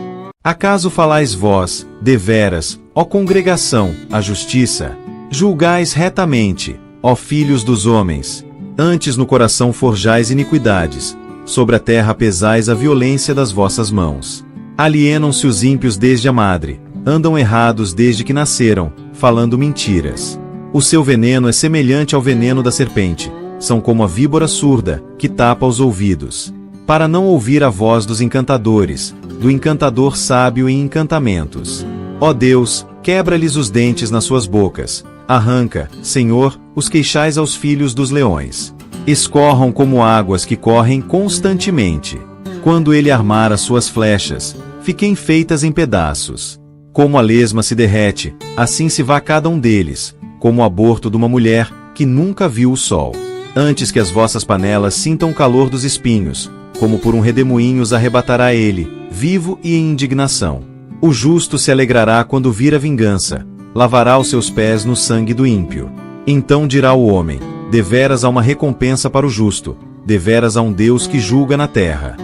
Acaso falais vós, deveras, ó congregação, a justiça? Julgais retamente, ó filhos dos homens. Antes no coração forjais iniquidades, sobre a terra pesais a violência das vossas mãos. Alienam-se os ímpios desde a madre, andam errados desde que nasceram, falando mentiras. O seu veneno é semelhante ao veneno da serpente, são como a víbora surda, que tapa os ouvidos, para não ouvir a voz dos encantadores, do encantador sábio em encantamentos. Ó Deus, quebra-lhes os dentes nas suas bocas, arranca, Senhor, os queixais aos filhos dos leões. Escorram como águas que correm constantemente. Quando ele armar as suas flechas, fiquem feitas em pedaços. Como a lesma se derrete, assim se vá cada um deles, como o aborto de uma mulher que nunca viu o sol. Antes que as vossas panelas sintam o calor dos espinhos, como por um redemoinho os arrebatará ele, vivo e em indignação. O justo se alegrará quando vir a vingança, lavará os seus pés no sangue do ímpio. Então dirá o homem: deveras há uma recompensa para o justo, deveras há um Deus que julga na terra.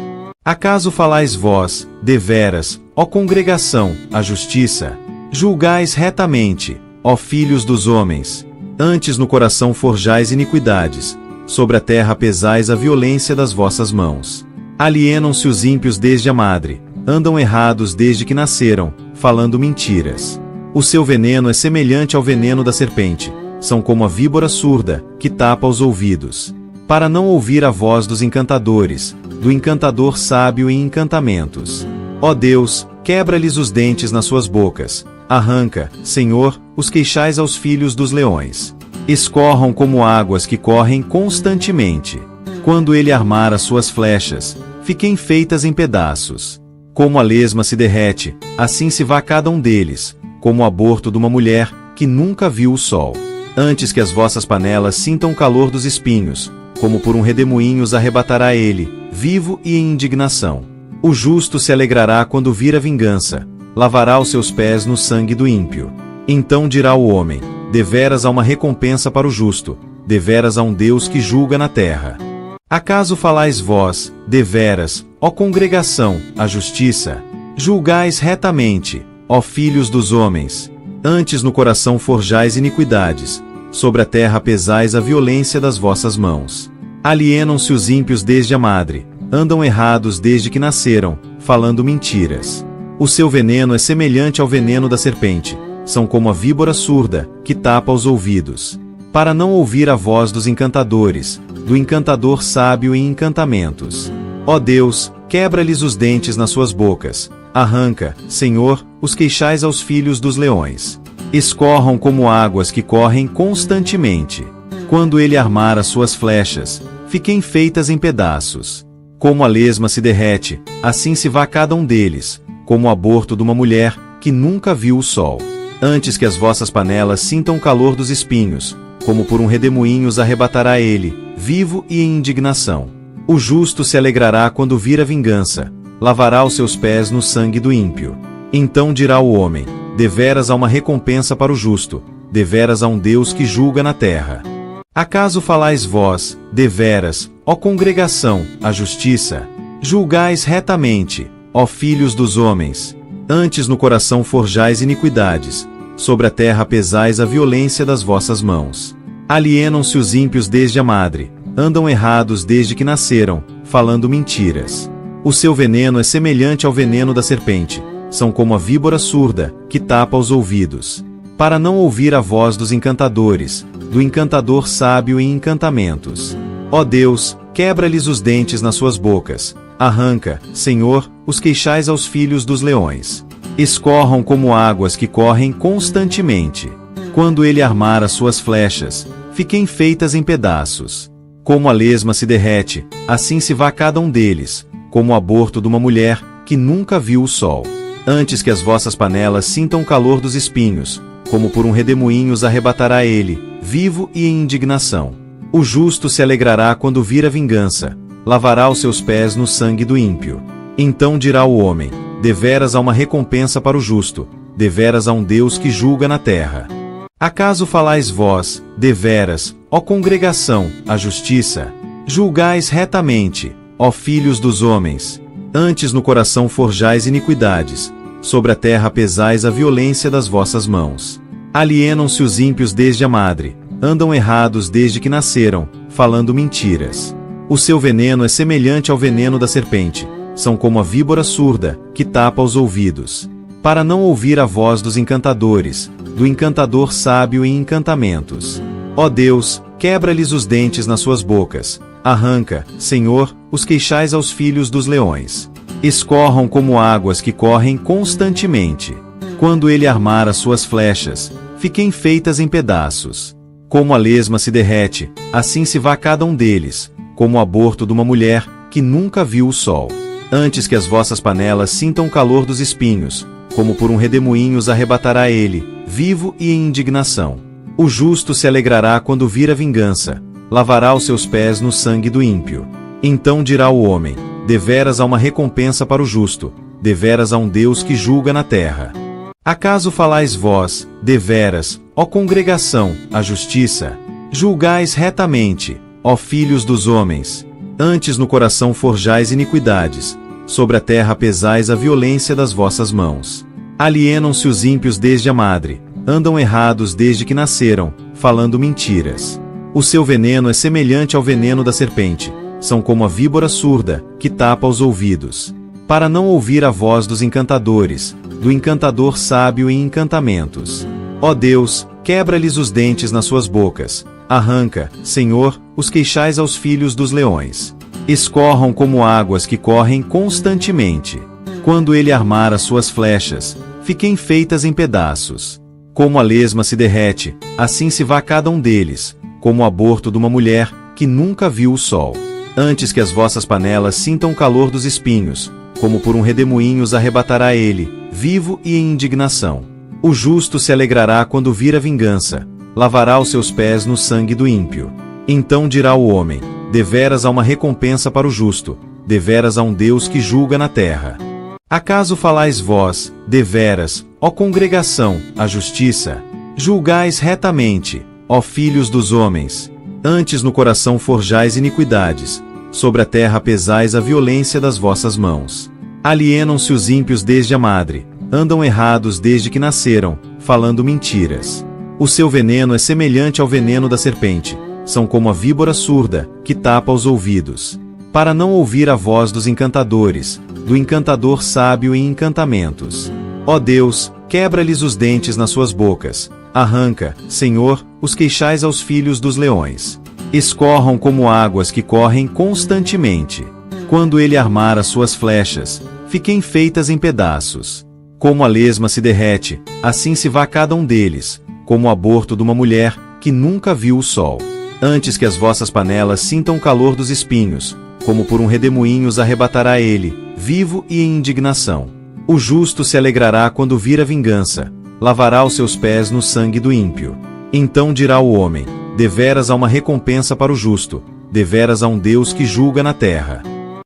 Acaso falais vós, deveras, ó congregação, a justiça? Julgais retamente, ó filhos dos homens. Antes no coração forjais iniquidades, sobre a terra pesais a violência das vossas mãos. Alienam-se os ímpios desde a madre, andam errados desde que nasceram, falando mentiras. O seu veneno é semelhante ao veneno da serpente, são como a víbora surda, que tapa os ouvidos, para não ouvir a voz dos encantadores, do encantador sábio em encantamentos. Ó Deus, quebra-lhes os dentes nas suas bocas, arranca, Senhor, os queixais aos filhos dos leões. Escorram como águas que correm constantemente. Quando ele armar as suas flechas, fiquem feitas em pedaços. Como a lesma se derrete, assim se vá cada um deles, como o aborto de uma mulher que nunca viu o sol. Antes que as vossas panelas sintam o calor dos espinhos, como por um redemoinho os arrebatará ele, vivo e em indignação. O justo se alegrará quando vir a vingança, lavará os seus pés no sangue do ímpio. Então dirá o homem: deveras há uma recompensa para o justo, deveras há um Deus que julga na terra. Acaso falais vós, deveras, ó congregação, a justiça? Julgais retamente, ó filhos dos homens. Antes no coração forjais iniquidades, sobre a terra pesais a violência das vossas mãos. Alienam-se os ímpios desde a madre, andam errados desde que nasceram, falando mentiras. O seu veneno é semelhante ao veneno da serpente, são como a víbora surda, que tapa os ouvidos, para não ouvir a voz dos encantadores, do encantador sábio em encantamentos. Ó Deus, quebra-lhes os dentes nas suas bocas, arranca, Senhor, os queixais aos filhos dos leões. Escorram como águas que correm constantemente. Quando ele armar as suas flechas, fiquem feitas em pedaços. Como a lesma se derrete, assim se vá cada um deles, como o aborto de uma mulher que nunca viu o sol. Antes que as vossas panelas sintam o calor dos espinhos, como por um redemoinho os arrebatará ele, vivo e em indignação. O justo se alegrará quando vir a vingança, lavará os seus pés no sangue do ímpio. Então dirá o homem: deveras há uma recompensa para o justo, deveras há um Deus que julga na terra. Acaso falais vós, deveras, ó congregação, a justiça? Julgais retamente, ó filhos dos homens. Antes no coração forjais iniquidades, sobre a terra pesais a violência das vossas mãos. Alienam-se os ímpios desde a madre, andam errados desde que nasceram, falando mentiras. O seu veneno é semelhante ao veneno da serpente, são como a víbora surda, que tapa os ouvidos, para não ouvir a voz dos encantadores, do encantador sábio em encantamentos. Ó Deus, quebra-lhes os dentes nas suas bocas, arranca, Senhor, os queixais aos filhos dos leões. Escorram como águas que correm constantemente. Quando ele armar as suas flechas, fiquem feitas em pedaços. Como a lesma se derrete, assim se vá cada um deles, como o aborto de uma mulher que nunca viu o sol. Antes que as vossas panelas sintam o calor dos espinhos, como por um redemoinho os arrebatará ele, vivo e em indignação. O justo se alegrará quando vir a vingança, lavará os seus pés no sangue do ímpio. Então dirá o homem, deveras há uma recompensa para o justo, deveras há um Deus que julga na terra. Acaso falais vós, deveras, ó congregação, a justiça? Julgais retamente, ó filhos dos homens. Antes no coração forjais iniquidades, sobre a terra pesais a violência das vossas mãos. Alienam-se os ímpios desde a madre, andam errados desde que nasceram, falando mentiras. O seu veneno é semelhante ao veneno da serpente, são como a víbora surda, que tapa os ouvidos, para não ouvir a voz dos encantadores, do encantador sábio em encantamentos. Ó Deus, quebra-lhes os dentes nas suas bocas, arranca, Senhor, os queixais aos filhos dos leões. Escorram como águas que correm constantemente. Quando ele armar as suas flechas, fiquem feitas em pedaços. Como a lesma se derrete, assim se vá cada um deles, como o aborto de uma mulher que nunca viu o sol. Antes que as vossas panelas sintam o calor dos espinhos, como por um redemoinho os arrebatará ele, vivo e em indignação. O justo se alegrará quando vir a vingança, lavará os seus pés no sangue do ímpio. Então dirá o homem, deveras há uma recompensa para o justo, deveras há um Deus que julga na terra. Acaso falais vós, deveras, ó congregação, a justiça? Julgais retamente, ó filhos dos homens. Antes no coração forjais iniquidades, sobre a terra pesais a violência das vossas mãos. Alienam-se os ímpios desde a madre, andam errados desde que nasceram, falando mentiras. O seu veneno é semelhante ao veneno da serpente, são como a víbora surda, que tapa os ouvidos, para não ouvir a voz dos encantadores, do encantador sábio em encantamentos. Ó Deus, quebra-lhes os dentes nas suas bocas, arranca, Senhor, os queixais aos filhos dos leões. Escorram como águas que correm constantemente. Quando ele armar as suas flechas, fiquem feitas em pedaços. Como a lesma se derrete, assim se vá cada um deles, como o aborto de uma mulher que nunca viu o sol. Antes que as vossas panelas sintam o calor dos espinhos, como por um redemoinho os arrebatará ele, vivo e em indignação. O justo se alegrará quando vir a vingança, lavará os seus pés no sangue do ímpio. Então dirá o homem, deveras há uma recompensa para o justo, deveras há um Deus que julga na terra. Acaso falais vós, deveras, ó congregação, a justiça? Julgais retamente, ó filhos dos homens. Antes no coração forjais iniquidades, sobre a terra pesais a violência das vossas mãos. Alienam-se os ímpios desde a madre, andam errados desde que nasceram, falando mentiras. O seu veneno é semelhante ao veneno da serpente, são como a víbora surda, que tapa os ouvidos, para não ouvir a voz dos encantadores, do encantador sábio em encantamentos. Ó Deus, quebra-lhes os dentes nas suas bocas, arranca, Senhor, os queixais aos filhos dos leões. Escorram como águas que correm constantemente. Quando ele armar as suas flechas, fiquem feitas em pedaços. Como a lesma se derrete, assim se vá cada um deles, como o aborto de uma mulher que nunca viu o sol. Antes que as vossas panelas sintam o calor dos espinhos, como por um redemoinho os arrebatará ele, vivo e em indignação. O justo se alegrará quando vir a vingança, lavará os seus pés no sangue do ímpio. Então dirá o homem, deveras há uma recompensa para o justo, deveras há um Deus que julga na terra.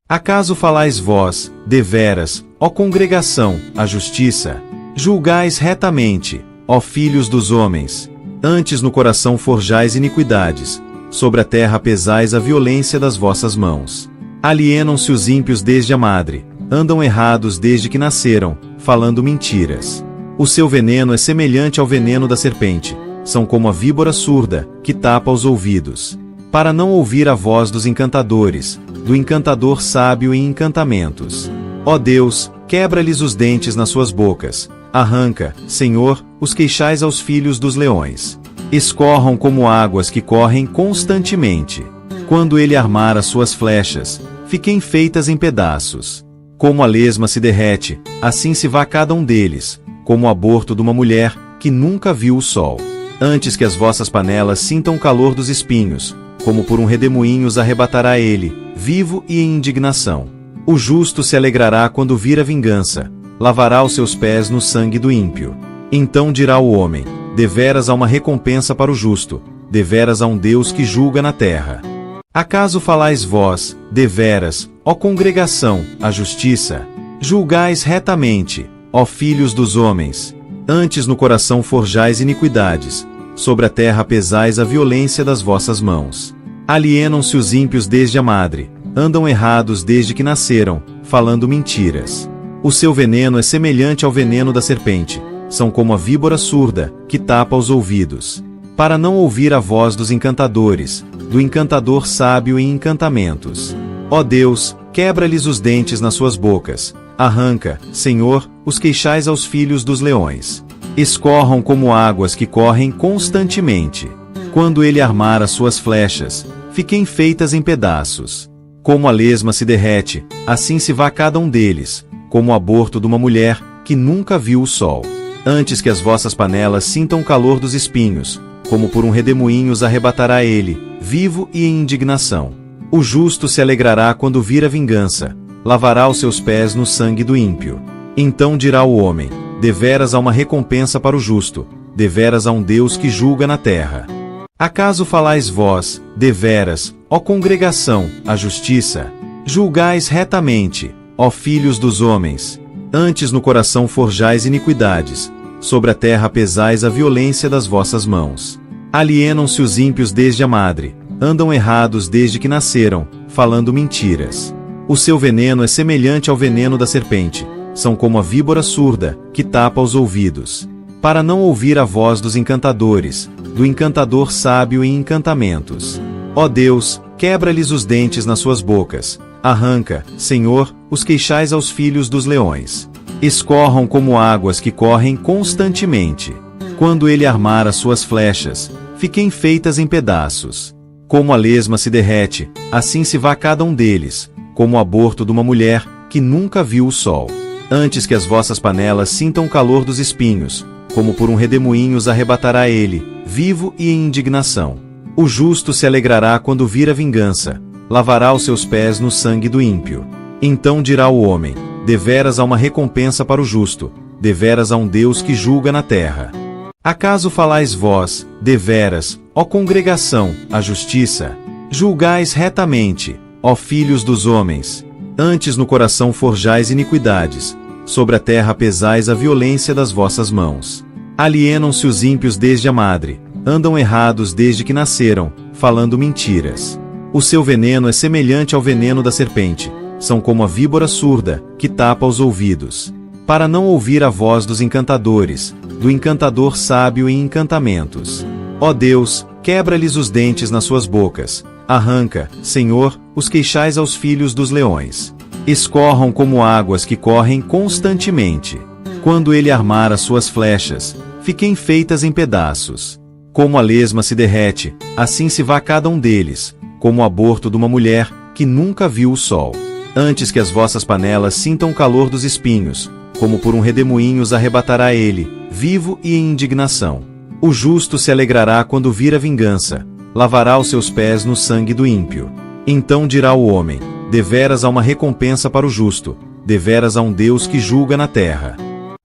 Acaso falais vós, deveras, ó congregação, a justiça? Julgais retamente, ó filhos dos homens. Antes no coração forjais iniquidades, sobre a terra pesais a violência das vossas mãos. Alienam-se os ímpios desde a madre, andam errados desde que nasceram, falando mentiras. O seu veneno é semelhante ao veneno da serpente, são como a víbora surda, que tapa os ouvidos, para não ouvir a voz dos encantadores, do encantador sábio em encantamentos. Ó Deus, quebra-lhes os dentes nas suas bocas, arranca, Senhor, os queixais aos filhos dos leões. Escorram como águas que correm constantemente. Quando ele armar as suas flechas, fiquem feitas em pedaços. Como a lesma se derrete, assim se vá cada um deles, como o aborto de uma mulher que nunca viu o sol. Antes que as vossas panelas sintam o calor dos espinhos, como por um redemoinho os arrebatará ele, vivo e em indignação. O justo se alegrará quando vir a vingança, lavará os seus pés no sangue do ímpio. Então dirá o homem: deveras há uma recompensa para o justo, deveras há um Deus que julga na terra. Acaso falais vós, deveras, ó congregação, a justiça? Julgais retamente, ó filhos dos homens. Antes no coração forjais iniquidades, sobre a terra pesais a violência das vossas mãos. Alienam-se os ímpios desde a madre, andam errados desde que nasceram, falando mentiras. O seu veneno é semelhante ao veneno da serpente, são como a víbora surda, que tapa os ouvidos, para não ouvir a voz dos encantadores, do encantador sábio em encantamentos. Ó Deus, quebra-lhes os dentes nas suas bocas, arranca, Senhor, os queixais aos filhos dos leões. Escorram como águas que correm constantemente. Quando ele armar as suas flechas, fiquem feitas em pedaços. Como a lesma se derrete, assim se vá cada um deles, como o aborto de uma mulher que nunca viu o sol. Antes que as vossas panelas sintam o calor dos espinhos, como por um redemoinho os arrebatará ele, vivo e em indignação. O justo se alegrará quando vir a vingança, lavará os seus pés no sangue do ímpio. Então dirá o homem: deveras há uma recompensa para o justo, deveras há um Deus que julga na terra. Acaso falais vós, deveras, ó congregação, a justiça? Julgais retamente, ó filhos dos homens. Antes no coração forjais iniquidades, sobre a terra pesais a violência das vossas mãos. Alienam-se os ímpios desde a madre, andam errados desde que nasceram, falando mentiras. O seu veneno é semelhante ao veneno da serpente, são como a víbora surda, que tapa os ouvidos, para não ouvir a voz dos encantadores, do encantador sábio em encantamentos. Ó Deus, quebra-lhes os dentes nas suas bocas, arranca, Senhor, os queixais aos filhos dos leões. Escorram como águas que correm constantemente. Quando ele armar as suas flechas, fiquem feitas em pedaços. Como a lesma se derrete, assim se vá cada um deles, como o aborto de uma mulher que nunca viu o sol. Antes que as vossas panelas sintam o calor dos espinhos, como por um redemoinho os arrebatará ele, vivo e em indignação. O justo se alegrará quando vir a vingança, lavará os seus pés no sangue do ímpio. Então dirá o homem: deveras há uma recompensa para o justo, deveras há um Deus que julga na terra. Acaso falais vós, deveras, ó congregação, a justiça? Julgais retamente, ó filhos dos homens. Antes no coração forjais iniquidades, sobre a terra pesais a violência das vossas mãos. Alienam-se os ímpios desde a madre, andam errados desde que nasceram, falando mentiras. O seu veneno é semelhante ao veneno da serpente, são como a víbora surda, que tapa os ouvidos, para não ouvir a voz dos encantadores, do encantador sábio em encantamentos. Ó Deus, quebra-lhes os dentes nas suas bocas, arranca, Senhor, os queixais aos filhos dos leões. Escorram como águas que correm constantemente. Quando ele armar as suas flechas, fiquem feitas em pedaços. Como a lesma se derrete, assim se vá cada um deles, como o aborto de uma mulher que nunca viu o sol. Antes que as vossas panelas sintam o calor dos espinhos, como por um redemoinho os arrebatará ele, vivo e em indignação. O justo se alegrará quando vir a vingança, lavará os seus pés no sangue do ímpio. Então dirá o homem: deveras há uma recompensa para o justo, deveras há um Deus que julga na terra.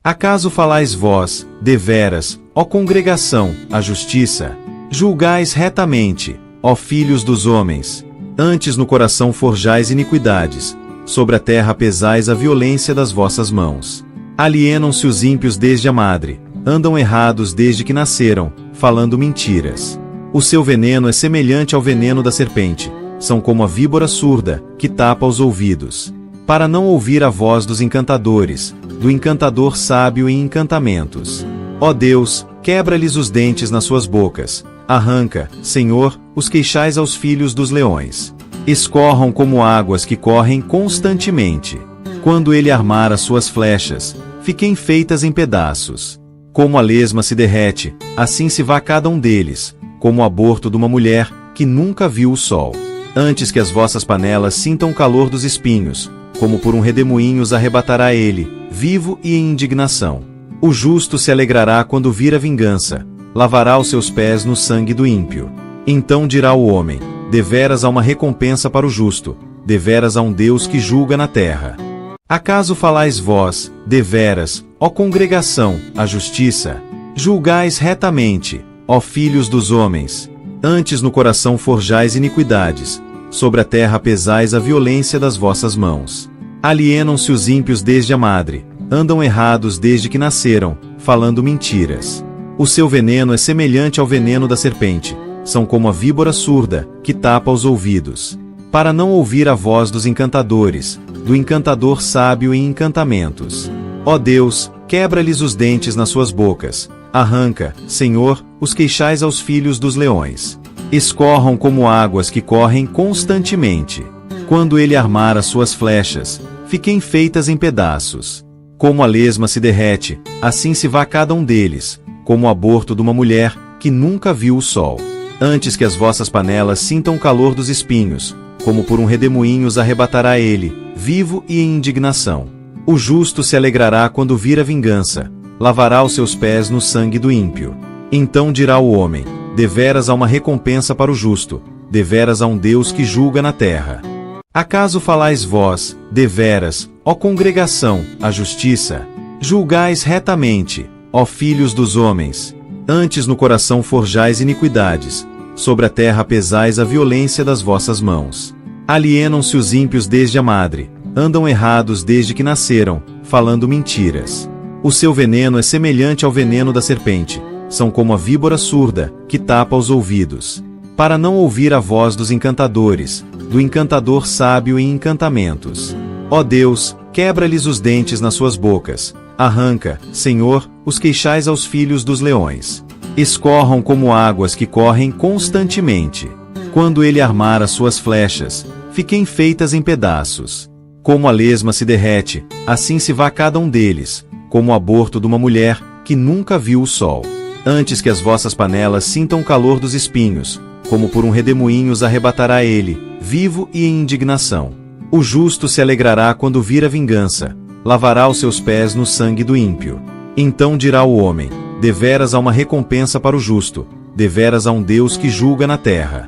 Acaso falais vós, deveras, ó congregação, a justiça? Julgais retamente, ó filhos dos homens. Antes no coração forjais iniquidades, sobre a terra pesais a violência das vossas mãos. Alienam-se os ímpios desde a madre, andam errados desde que nasceram, falando mentiras. O seu veneno é semelhante ao veneno da serpente, são como a víbora surda, que tapa os ouvidos, para não ouvir a voz dos encantadores, do encantador sábio em encantamentos. Ó Deus, quebra-lhes os dentes nas suas bocas, arranca, Senhor, os queixais aos filhos dos leões. Escorram como águas que correm constantemente. Quando ele armar as suas flechas, fiquem feitas em pedaços. Como a lesma se derrete, assim se vá cada um deles, como o aborto de uma mulher que nunca viu o sol. Antes que as vossas panelas sintam o calor dos espinhos, como por um redemoinho os arrebatará ele, vivo e em indignação. O justo se alegrará quando vir a vingança, lavará os seus pés no sangue do ímpio. Então dirá o homem: deveras há uma recompensa para o justo, deveras há um Deus que julga na terra. Acaso falais vós, deveras, ó congregação, a justiça? Julgais retamente, ó filhos dos homens. Antes no coração forjais iniquidades, sobre a terra pesais a violência das vossas mãos. Alienam-se os ímpios desde a madre, andam errados desde que nasceram, falando mentiras. O seu veneno é semelhante ao veneno da serpente, são como a víbora surda, que tapa os ouvidos, para não ouvir a voz dos encantadores, do encantador sábio em encantamentos. Ó Deus, quebra-lhes os dentes nas suas bocas, arranca, Senhor, os queixais aos filhos dos leões. Escorram como águas que correm constantemente. Quando ele armar as suas flechas, fiquem feitas em pedaços. Como a lesma se derrete, assim se vá cada um deles, como o aborto de uma mulher que nunca viu o sol. Antes que as vossas panelas sintam o calor dos espinhos, como por um redemoinho os arrebatará ele, vivo e em indignação. O justo se alegrará quando vir a vingança, lavará os seus pés no sangue do ímpio. Então dirá o homem: deveras há uma recompensa para o justo, deveras há um Deus que julga na terra. Acaso falais vós, deveras, ó congregação, a justiça? Julgais retamente, ó filhos dos homens. Antes no coração forjais iniquidades, sobre a terra pesais a violência das vossas mãos. Alienam-se os ímpios desde a madre, andam errados desde que nasceram, falando mentiras. O seu veneno é semelhante ao veneno da serpente, são como a víbora surda, que tapa os ouvidos, para não ouvir a voz dos encantadores, do encantador sábio em encantamentos. Ó Deus, quebra-lhes os dentes nas suas bocas, arranca, Senhor, os queixais aos filhos dos leões. Escorram como águas que correm constantemente. Quando ele armar as suas flechas, fiquem feitas em pedaços. Como a lesma se derrete, assim se vá cada um deles, como o aborto de uma mulher que nunca viu o sol. Antes que as vossas panelas sintam o calor dos espinhos, como por um redemoinho os arrebatará ele, vivo e em indignação. O justo se alegrará quando vir a vingança, lavará os seus pés no sangue do ímpio. Então dirá o homem: deveras há uma recompensa para o justo, deveras há um Deus que julga na terra.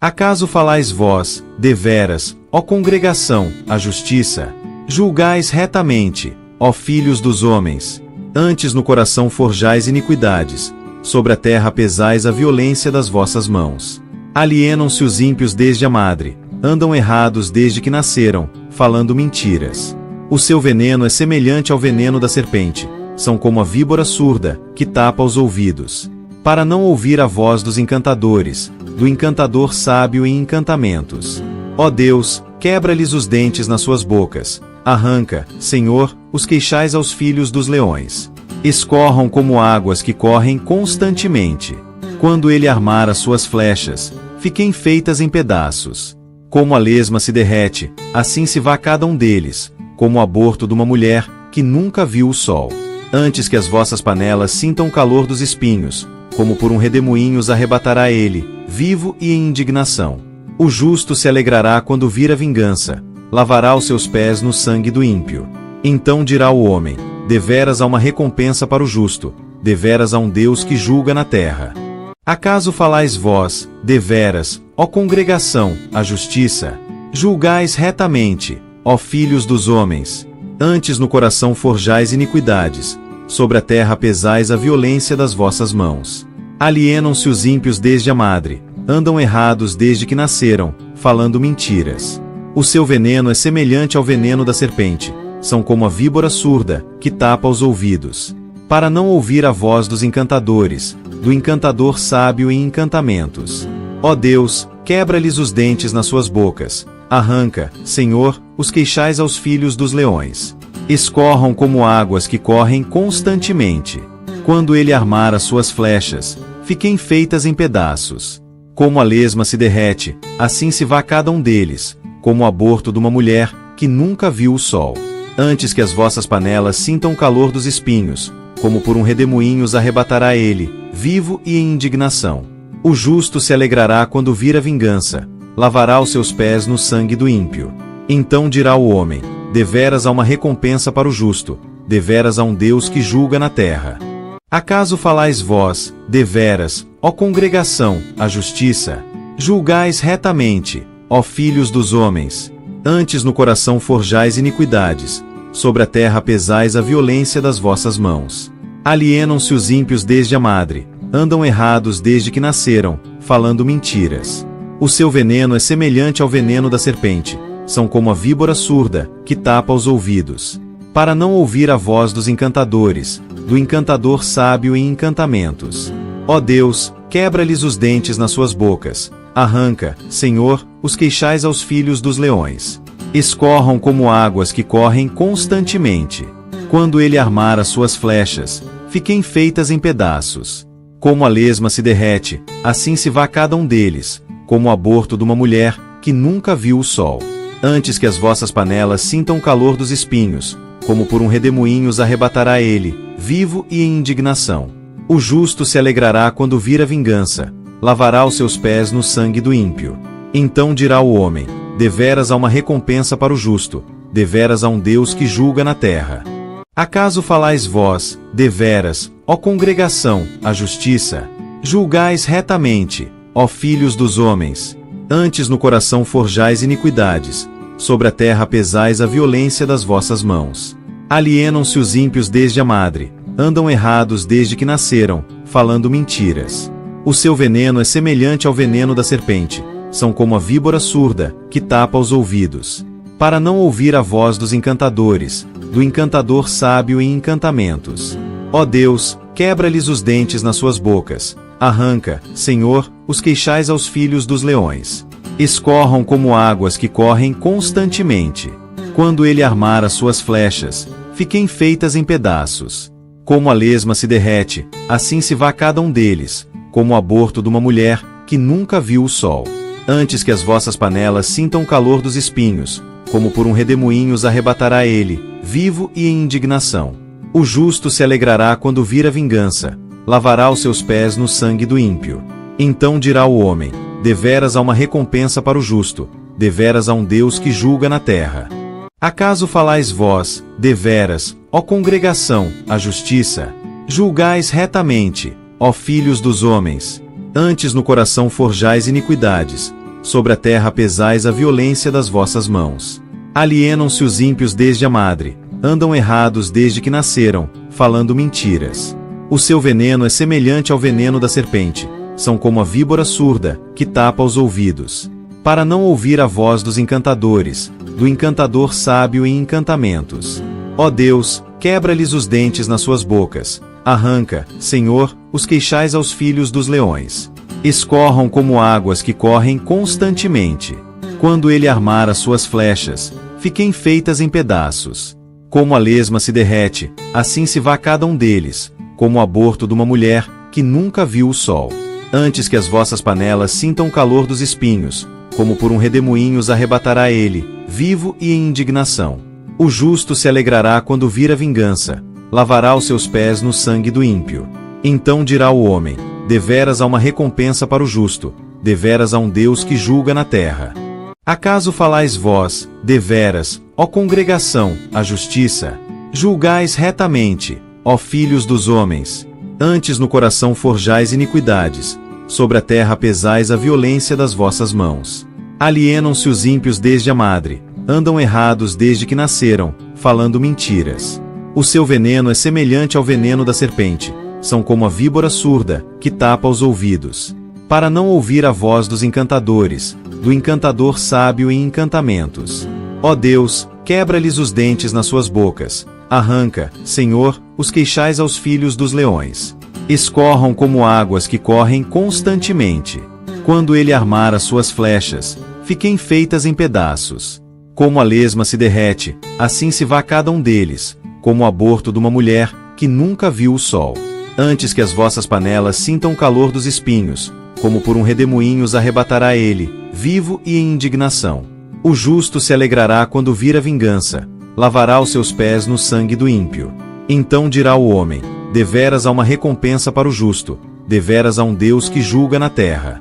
Acaso falais vós, deveras, ó congregação, a justiça? Julgais retamente, ó filhos dos homens. Antes no coração forjais iniquidades, sobre a terra pesais a violência das vossas mãos. Alienam-se os ímpios desde a madre, andam errados desde que nasceram, falando mentiras. O seu veneno é semelhante ao veneno da serpente, são como a víbora surda, que tapa os ouvidos, para não ouvir a voz dos encantadores, do encantador sábio em encantamentos. Ó Deus, quebra-lhes os dentes nas suas bocas, arranca, Senhor, os queixais aos filhos dos leões. Escorram como águas que correm constantemente. Quando ele armar as suas flechas, fiquem feitas em pedaços. Como a lesma se derrete, assim se vá cada um deles, como o aborto de uma mulher que nunca viu o sol. Antes que as vossas panelas sintam o calor dos espinhos, como por um redemoinho os arrebatará ele, vivo e em indignação. O justo se alegrará quando vir a vingança, lavará os seus pés no sangue do ímpio. Então dirá o homem: deveras há uma recompensa para o justo, deveras há um Deus que julga na terra. Acaso falais vós, deveras, ó congregação, a justiça? Julgais retamente, ó filhos dos homens. Antes no coração forjais iniquidades, sobre a terra pesais a violência das vossas mãos. Alienam-se os ímpios desde a madre, andam errados desde que nasceram, falando mentiras. O seu veneno é semelhante ao veneno da serpente, são como a víbora surda, que tapa os ouvidos, para não ouvir a voz dos encantadores, do encantador sábio em encantamentos. Ó Deus, quebra-lhes os dentes nas suas bocas. Arranca, Senhor, os queixais aos filhos dos leões. Escorram como águas que correm constantemente. Quando ele armar as suas flechas, fiquem feitas em pedaços. Como a lesma se derrete, assim se vá cada um deles, como o aborto de uma mulher que nunca viu o sol. Antes que as vossas panelas sintam o calor dos espinhos, como por um redemoinho os arrebatará ele, vivo e em indignação. O justo se alegrará quando vir a vingança, lavará os seus pés no sangue do ímpio. Então dirá o homem: deveras há uma recompensa para o justo, deveras há um Deus que julga na terra. Acaso falais vós, deveras, ó congregação, a justiça? Julgais retamente, ó filhos dos homens. Antes no coração forjais iniquidades, sobre a terra pesais a violência das vossas mãos. Alienam-se os ímpios desde a madre, andam errados desde que nasceram, falando mentiras. O seu veneno é semelhante ao veneno da serpente, são como a víbora surda, que tapa os ouvidos, para não ouvir a voz dos encantadores, do encantador sábio em encantamentos. Ó Deus, quebra-lhes os dentes nas suas bocas. Arranca, Senhor, os queixais aos filhos dos leões. Escorram como águas que correm constantemente. Quando ele armar as suas flechas, fiquem feitas em pedaços. Como a lesma se derrete, assim se vá cada um deles, como o aborto de uma mulher que nunca viu o sol. Antes que as vossas panelas sintam o calor dos espinhos, como por um redemoinho os arrebatará ele, vivo e em indignação. O justo se alegrará quando vir a vingança, lavará os seus pés no sangue do ímpio. Então dirá o homem: deveras há uma recompensa para o justo, deveras há um Deus que julga na terra. Acaso falais vós, deveras, ó congregação, a justiça? Julgais retamente, ó filhos dos homens. Antes no coração forjais iniquidades, sobre a terra pesais a violência das vossas mãos. Alienam-se os ímpios desde a madre, andam errados desde que nasceram, falando mentiras. O seu veneno é semelhante ao veneno da serpente, são como a víbora surda, que tapa os ouvidos, para não ouvir a voz dos encantadores, do encantador sábio em encantamentos. Ó Deus, quebra-lhes os dentes nas suas bocas. Arranca, Senhor, os queixais aos filhos dos leões. Escorram como águas que correm constantemente. Quando ele armar as suas flechas, fiquem feitas em pedaços. Como a lesma se derrete, assim se vá cada um deles, como o aborto de uma mulher que nunca viu o sol. Antes que as vossas panelas sintam o calor dos espinhos, como por um redemoinho os arrebatará ele, vivo e em indignação. O justo se alegrará quando vir a vingança, lavará os seus pés no sangue do ímpio. Então dirá o homem: deveras há uma recompensa para o justo, deveras há um Deus que julga na terra. Acaso falais vós, deveras, ó congregação, a justiça? Julgais retamente, ó filhos dos homens. Antes no coração forjais iniquidades, sobre a terra pesais a violência das vossas mãos. Alienam-se os ímpios desde a madre, andam errados desde que nasceram, falando mentiras. O seu veneno é semelhante ao veneno da serpente, são como a víbora surda, que tapa os ouvidos, para não ouvir a voz dos encantadores, do encantador sábio em encantamentos. Ó Deus, quebra-lhes os dentes nas suas bocas. Arranca, Senhor, os queixais aos filhos dos leões. Escorram como águas que correm constantemente. Quando ele armar as suas flechas, fiquem feitas em pedaços. Como a lesma se derrete, assim se vá cada um deles, como o aborto de uma mulher que nunca viu o sol. Antes que as vossas panelas sintam o calor dos espinhos, como por um redemoinho os arrebatará ele, vivo e em indignação. O justo se alegrará quando vir a vingança, lavará os seus pés no sangue do ímpio. Então dirá o homem: deveras há uma recompensa para o justo, deveras há um Deus que julga na terra. Acaso falais vós, deveras, ó congregação, a justiça? Julgais retamente, ó filhos dos homens. Antes no coração forjais iniquidades, sobre a terra pesais a violência das vossas mãos. Alienam-se os ímpios desde a madre, andam errados desde que nasceram, falando mentiras. O seu veneno é semelhante ao veneno da serpente, são como a víbora surda, que tapa os ouvidos, para não ouvir a voz dos encantadores, do encantador sábio em encantamentos. Ó Deus, quebra-lhes os dentes nas suas bocas. Arranca, Senhor, os queixais aos filhos dos leões. Escorram como águas que correm constantemente. Quando ele armar as suas flechas, fiquem feitas em pedaços. Como a lesma se derrete, assim se vá cada um deles, como o aborto de uma mulher que nunca viu o sol. Antes que as vossas panelas sintam o calor dos espinhos, como por um redemoinho os arrebatará ele, vivo e em indignação. O justo se alegrará quando vir a vingança, lavará os seus pés no sangue do ímpio. Então dirá o homem: deveras há uma recompensa para o justo, deveras há um Deus que julga na terra.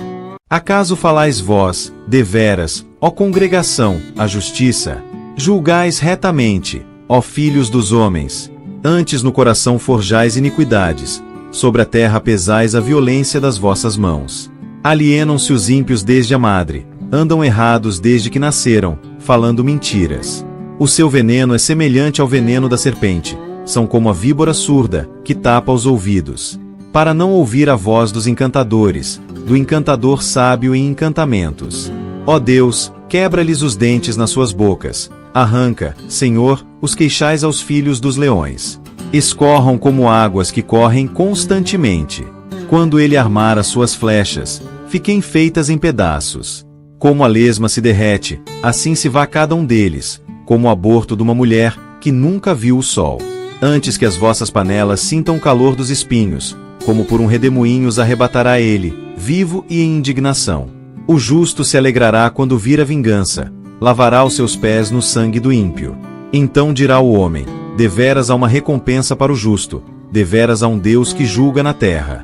Acaso falais vós, deveras, ó congregação, a justiça? Julgais retamente, ó filhos dos homens. Antes no coração forjais iniquidades, sobre a terra pesais a violência das vossas mãos. Alienam-se os ímpios desde a madre, andam errados desde que nasceram, falando mentiras. O seu veneno é semelhante ao veneno da serpente, são como a víbora surda, que tapa os ouvidos, para não ouvir a voz dos encantadores, do encantador sábio em encantamentos. Ó Deus, quebra-lhes os dentes nas suas bocas, arranca, Senhor, os queixais aos filhos dos leões. Escorram como águas que correm constantemente. Quando ele armar as suas flechas, fiquem feitas em pedaços. Como a lesma se derrete, assim se vá cada um deles, como o aborto de uma mulher que nunca viu o sol. Antes que as vossas panelas sintam o calor dos espinhos, como por um redemoinho os arrebatará ele, vivo e em indignação. O justo se alegrará quando vir a vingança, lavará os seus pés no sangue do ímpio. Então dirá o homem: deveras há uma recompensa para o justo, deveras há um Deus que julga na terra.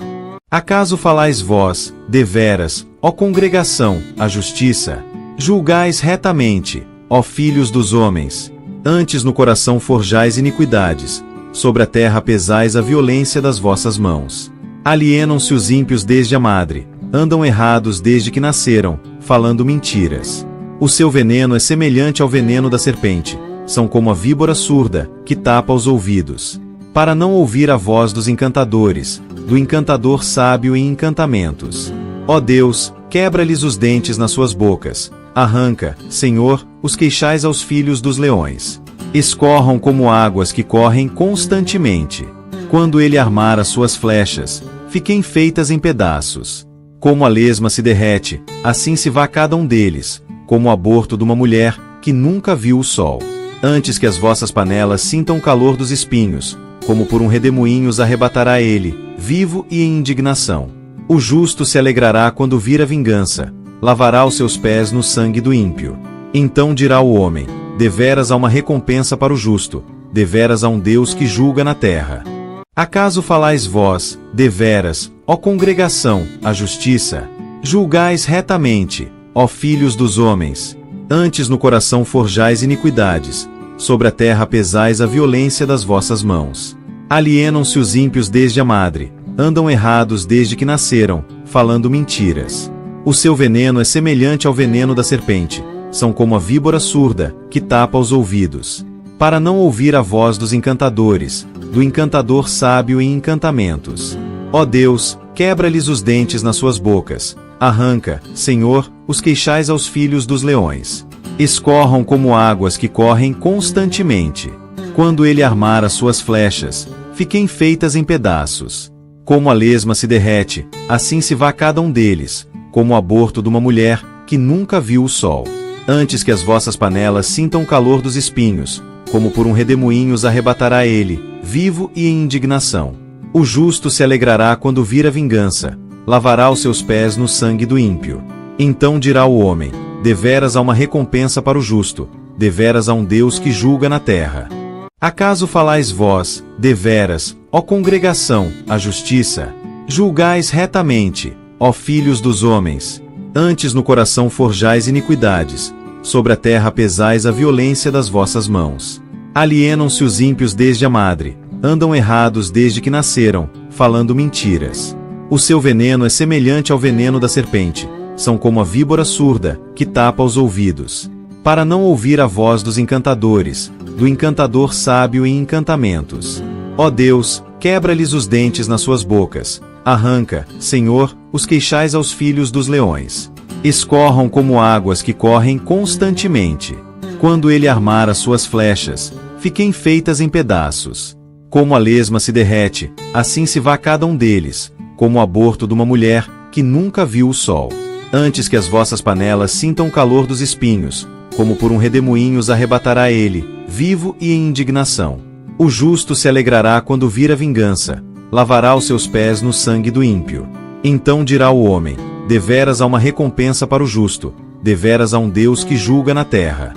Acaso falais vós, deveras, ó congregação, a justiça? Julgais retamente, ó filhos dos homens. Antes no coração forjais iniquidades, sobre a terra pesais a violência das vossas mãos. Alienam-se os ímpios desde a madre, andam errados desde que nasceram, falando mentiras. O seu veneno é semelhante ao veneno da serpente, são como a víbora surda, que tapa os ouvidos, para não ouvir a voz dos encantadores, do encantador sábio em encantamentos. Ó Deus, quebra-lhes os dentes nas suas bocas, arranca, Senhor, os queixais aos filhos dos leões. Escorram como águas que correm constantemente. Quando ele armar as suas flechas, fiquem feitas em pedaços. Como a lesma se derrete, assim se vá cada um deles, como o aborto de uma mulher que nunca viu o sol. Antes que as vossas panelas sintam o calor dos espinhos, como por um redemoinho os arrebatará ele, vivo e em indignação. O justo se alegrará quando vir a vingança, lavará os seus pés no sangue do ímpio. Então dirá o homem: deveras há uma recompensa para o justo, deveras há um Deus que julga na terra. Acaso falais vós, deveras, ó congregação, a justiça? Julgais retamente, ó filhos dos homens. Antes no coração forjais iniquidades, sobre a terra pesais a violência das vossas mãos. Alienam-se os ímpios desde a madre, andam errados desde que nasceram, falando mentiras. O seu veneno é semelhante ao veneno da serpente, são como a víbora surda, que tapa os ouvidos, para não ouvir a voz dos encantadores, do encantador sábio em encantamentos. Ó Deus, quebra-lhes os dentes nas suas bocas, arranca, Senhor, os queixais aos filhos dos leões. Escorram como águas que correm constantemente. Quando ele armar as suas flechas, fiquem feitas em pedaços. Como a lesma se derrete, assim se vá cada um deles, como o aborto de uma mulher que nunca viu o sol. Antes que as vossas panelas sintam o calor dos espinhos, como por um redemoinho os arrebatará ele, vivo e em indignação. O justo se alegrará quando vir a vingança, lavará os seus pés no sangue do ímpio. Então dirá o homem: deveras há uma recompensa para o justo, deveras há um Deus que julga na terra. Acaso falais vós, deveras, ó congregação, a justiça? Julgais retamente, ó filhos dos homens. Antes no coração forjais iniquidades, sobre a terra pesais a violência das vossas mãos. Alienam-se os ímpios desde a madre, andam errados desde que nasceram, falando mentiras. O seu veneno é semelhante ao veneno da serpente, são como a víbora surda, que tapa os ouvidos, para não ouvir a voz dos encantadores, do encantador sábio em encantamentos. Ó Deus, quebra-lhes os dentes nas suas bocas, arranca, Senhor, os queixais aos filhos dos leões. Escorram como águas que correm constantemente. Quando ele armar as suas flechas, fiquem feitas em pedaços. Como a lesma se derrete, assim se vá cada um deles, como o aborto de uma mulher que nunca viu o sol. Antes que as vossas panelas sintam o calor dos espinhos, como por um redemoinho os arrebatará ele, vivo e em indignação. O justo se alegrará quando vir a vingança, lavará os seus pés no sangue do ímpio. Então dirá o homem: deveras há uma recompensa para o justo, deveras há um Deus que julga na terra.